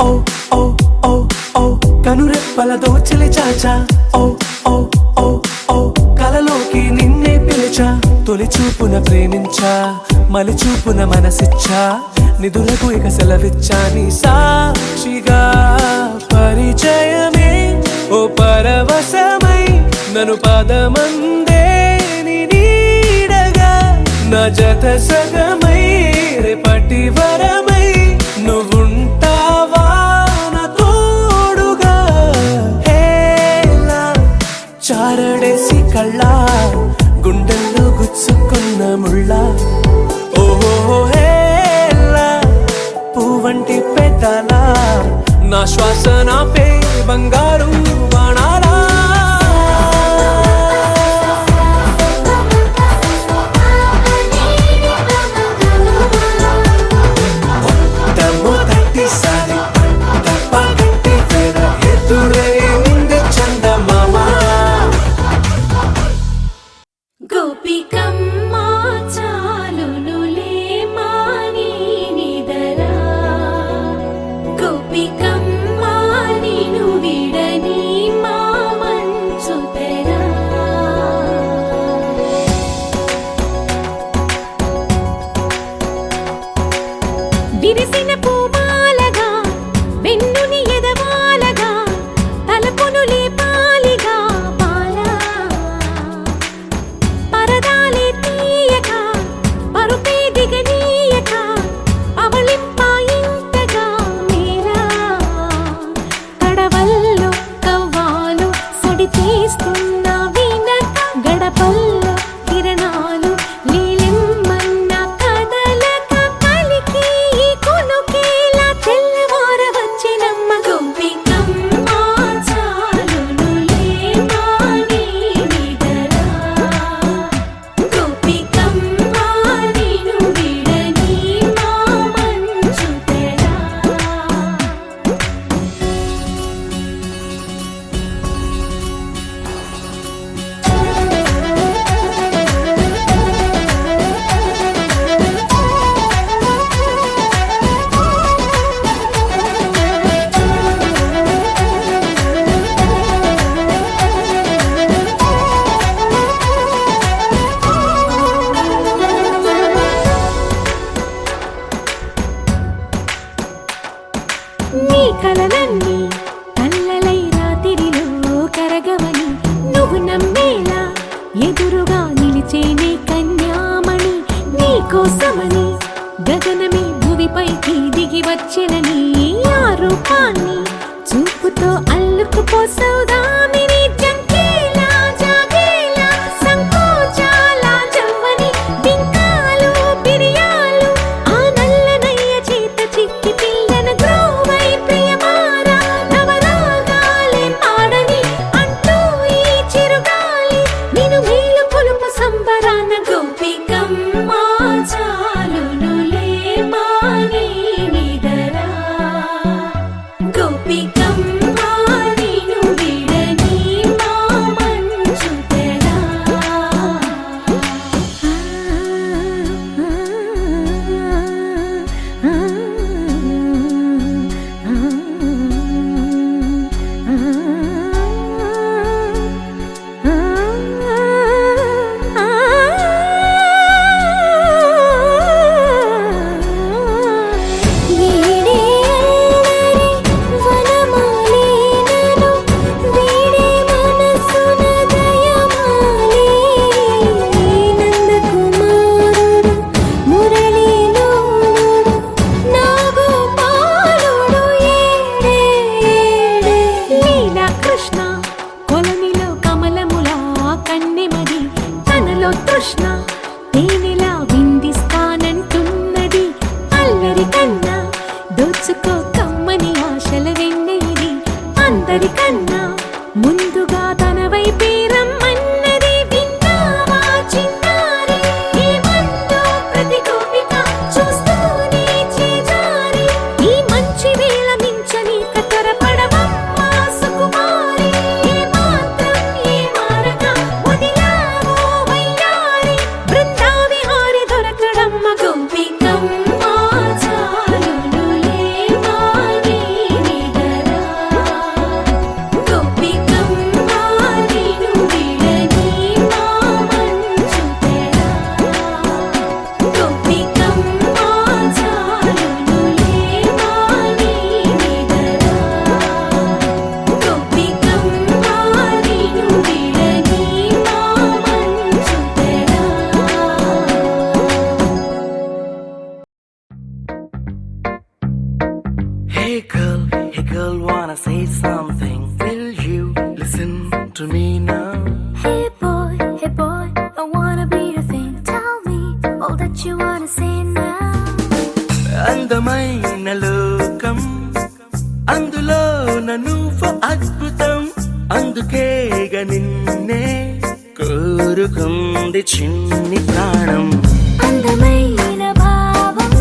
ఓ ఓ ఓ ఓ కనురెప్పల దోచలి చాచా ఓ ఓ ఓ ఓ కలలోకి నిన్నే పిలిచా తొలి చూపున ప్రేమించా మలి చూపున మనసిచ్చా నిధులకు ఇక సెలవిచ్చా నీ సాక్షిగా పరిచయమే ఓ పరవశమై నన్ను పదమందే నీ నీడగా నా జత సగమై రేపటి వరమై నువ్వుంటావా నా తోడుగా హేలా చారడేసి కళ్ళ గుండెల్లో గుచ్చుకున్న ముళ్ళ ఓహో హేలా పువ్వంటి పెదాల నా శ్వాస నాపే బంగారు బాణాలా మొట్టమొదటిసారి పట్ట పగటి వేళ ఎదురైంది చందమామ గోపికమ్మ చాలునులే మాని నిదరా గోపికమ్మ నిను విడని మా సౌదామిని జంకేలా జాగేలా సంకోచాల జవ్వని బింకాలు బిరియాలు ఆ నల్లనయ్య చేత చిక్కి పిల్లన గ్రోవై ప్రియమారా నవరాగాలే పాడని అంటూ ఈ చిరుగాలి నిన్ను మేలు కొలుపు సంబరాన గోపికమ్మ చాలునులే మాని నిదరా గోపికమ్మ నిన్ను విడని మా మంచు తెరా వీడే వనమాలినను వీడే మనసున దయమాలి నందకుమారుడు మురళీలోలుడు నాగోపాలుడు ఏడే లీలా కృష్ణ కొలనిలో కమలములా కన్నెమది తనలో తృష్ణ తేనెలా విందిస్తానంటున్నది అల్లరి కన్నా దోచుకో కమ్మని ఆశల వెన్నెయిది అందరికన్నా ముందుగా తన వైపే రమ్మన్నది విన్నావా చిన్నారి ఏమందో ప్రతి గోపిక చూస్తూనే చేజారి ఈ మంచి వేళ మించని కతరపడవమ్మ సుకుమారి ఏ మాత్రం ఏ మారక వదిలావో వయ్యారి బృందావిహారి దొరకడమ్మ గోపికమ్మ చాలునులే మాని నిదరా గోపికమ్మ నిన్ను విడని మా మంచు తెరా గోపికమ్మ చాలునులే మాని నిదరా గోపికమ్మ నిన్ను విడని మా మంచు తెరా Hey girl, wanna say something? Will you listen to me now? Hey boy, I wanna be your thing. Tell me all that you wanna say now. అందమైన లోకం అందులో నువ్వు అద్భుతం అందుకేగా నిన్నే కోరుకుంది చిన్ని ప్రాణం అందమైన భావం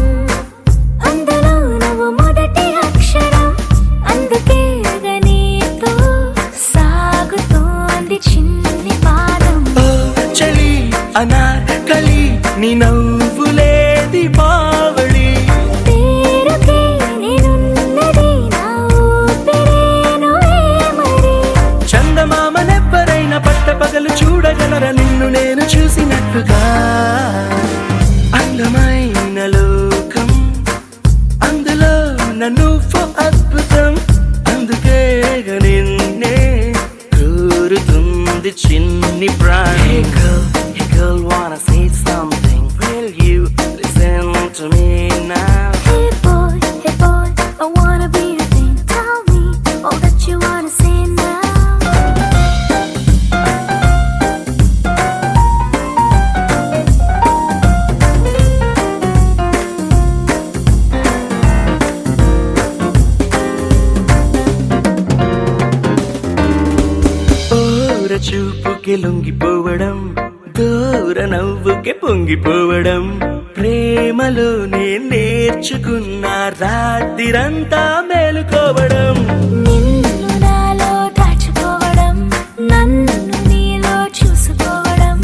అందులో నువ్వు మొదటి అక్షరం అందుకే నీతో సాగుతోంది చిన్ని పాదం ఓ చలి అనార్కలి నీ నవ్వులేది బావళి పేరుకే నేనున్నది నా ఊపిరేను మరి చందమామనెవ్వరైనా పట్టపగలు చూడగలరా నిన్ను నేను చూసినట్టుగా అందమైన లోకం అందులో నువ్వు అద్భుతం అందుకే నిన్నే కోరుతుంది చిన్ని ప్రాణం Hey girl, wanna say something? Will you listen to me now? Hey boy, I wanna be your thing. Tell me all that you wanna say now. ఓర చూపుకి లొంగిపోవడం దూర నవ్వుకి పొంగిపోవడం ప్రేమలోనే నేర్చుకున్న రాత్రిరంతా మేలుకోవడం నిన్ను నాలో దాచుకోవడం నన్ను నీలో చూసుకోవడం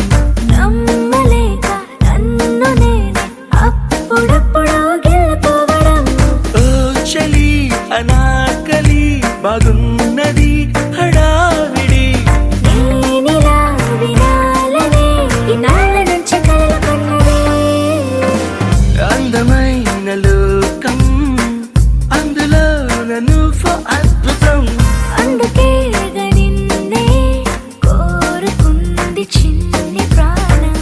నమ్మలేక నన్ను నేనే అప్పుడప్పుడు గెలుకోవడం ఓ చలి అనాకలి బాగున్నది హడావిడి నేనిలా వినాలనే ఇన్నాళ్ళ నుంచి కలలు కన్నదే అందమైన లోకం అందులో నువ్వు అద్భుతం అందుకే నిన్నే కోరుకుంది చిన్ని ప్రాణం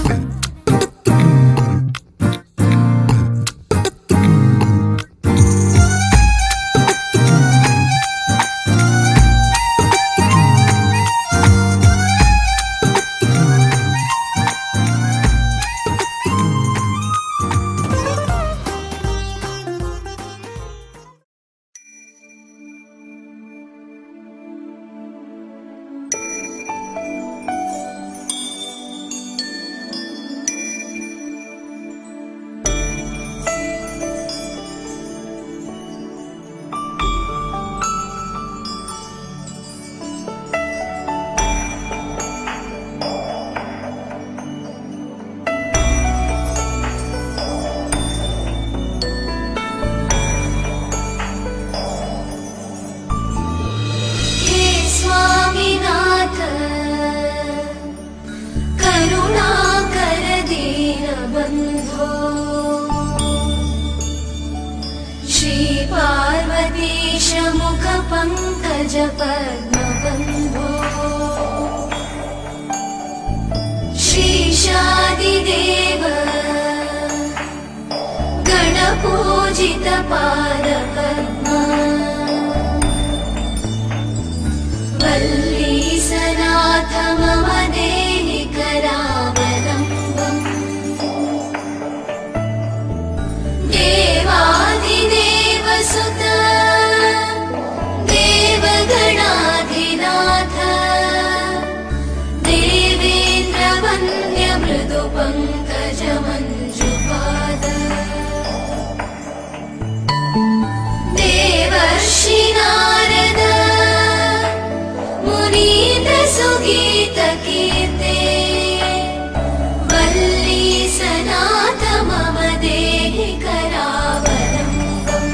पङ्कज पद्मबन्धो श्रीशादिदेव गणपूजित पादपद्मा वल्लीसनाथ मम देहि करावलम्बम् देवाधिदेवसुत देवगणाधिनाथ देवेन्द्रवन्द्य मृदु पङ्कज मञ्जुपाद देवर्षि नारद मुनीन्द्र सुगीत कीर्ते वल्लीसनाथ मम देहि करावलम्बम्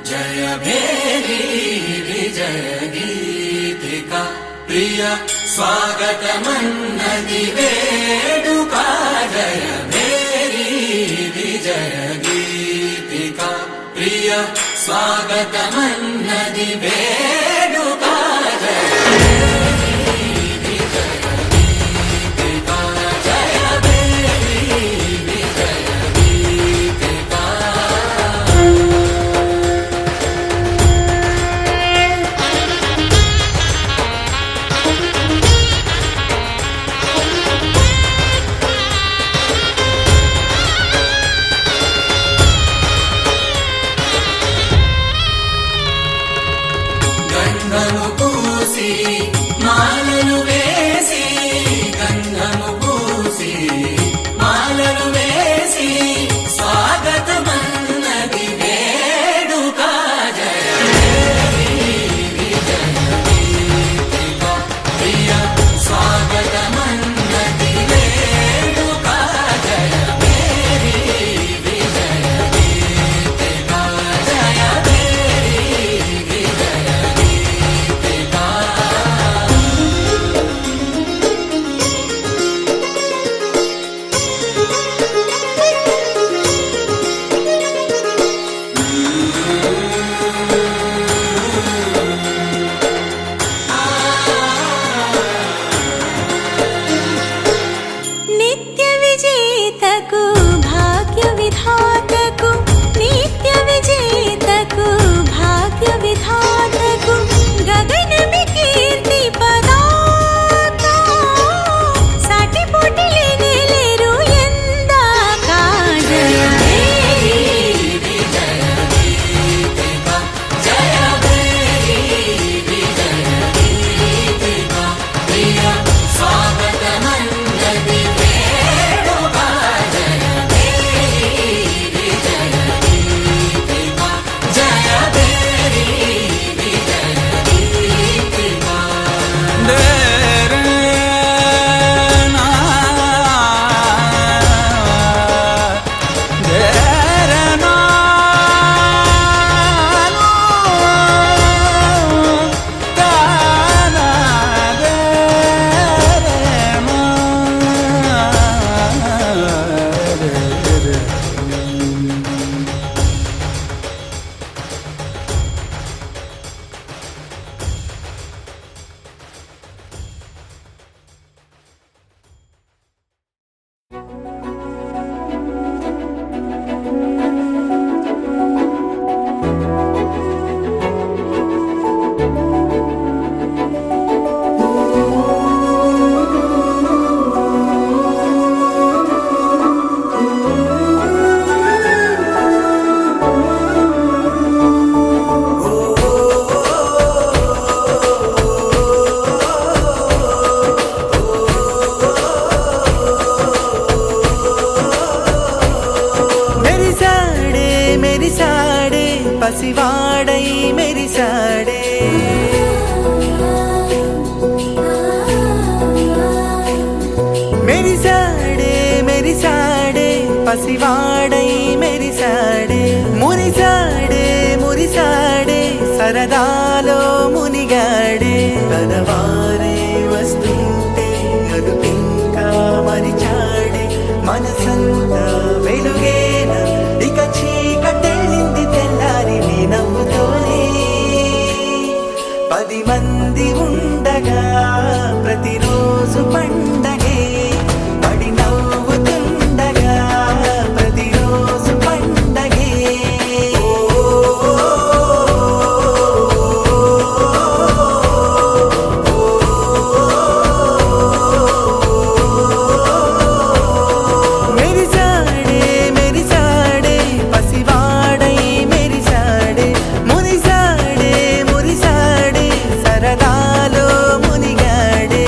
జయ భేరీ విజయ గీతిక ప్రియ స్వాగతమన్నది వేడుక జయ భేరీ విజయ గీతిక ప్రియ స్వాగతమన్నది వేడుక జయ గంధము పూసి మాలలు వేసి గంధము పూసి మాలలు వేసి స్వాగతమన్నది వేడుక జయ ప్రియ స్వాగతమన్నది వేడుక జయ భేరీ విజయ గీతిక జయ భేరీ విజయ నిత్య విజేతకు భాగ్య విధాతకు నిత్య విజేతకు భాగ్య విధాతకు గగనమి కీర్తి పదాత సాటి పోటీ లేరు ఎందాక జయ భేరీ విజయ గీతిక జయ భేరీ విజయ గీతిక ప్రియ స్వాగతమన్నది వేడుక జయ భేరీ విజయ గీతిక జయ భేరీ విజయ గీతిక మెరిసాడే మెరిసాడే పసివాడై మెరిసాడే మెరిసాడే మెరిసాడే పసివాడై మెరిసాడే మురిసాడే మురిసాడే సరదాలో మునిగాడే తనవారే వస్తుంటే అదుపింకా మరిచాడే మనసంతా వెలుగేన ఇక చీకటెళ్ళింది తెల్లారి నీ నవ్వుతోనే 10 మంది ఉండగా ప్రతిరోజు పండగే పడి నవ్వుతుండగా ప్రతిరోజు పండగే మెరిసాడే మెరిసాడే పసివాడై మెరిసాడే మురిసాడే మురిసాడే సరదాలో మునిగాడే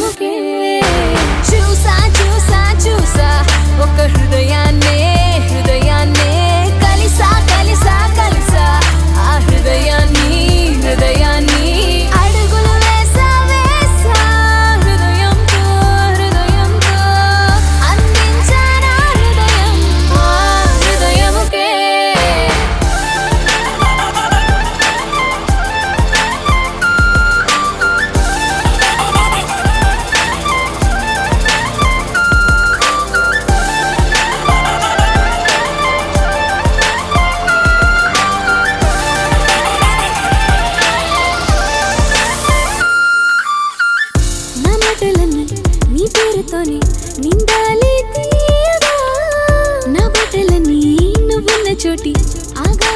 హృదయముకే చూసా చూసా చూసా ఒక హృదయాన్నే హృదయాన్నే కలిసా కలిసా కలిసా ఆ హృదయాన్ని హృదయాన్ని అడుగులు వేసా వేసా హృదయంతో హృదయంతో అందించానా హృదయం ఆ హృదయముకే నా మాటలన్నీ నీ పేరుతోనే నిండాలి తీయగా నా బట్టలన్నీ నువ్వున్న చోటి ఆగా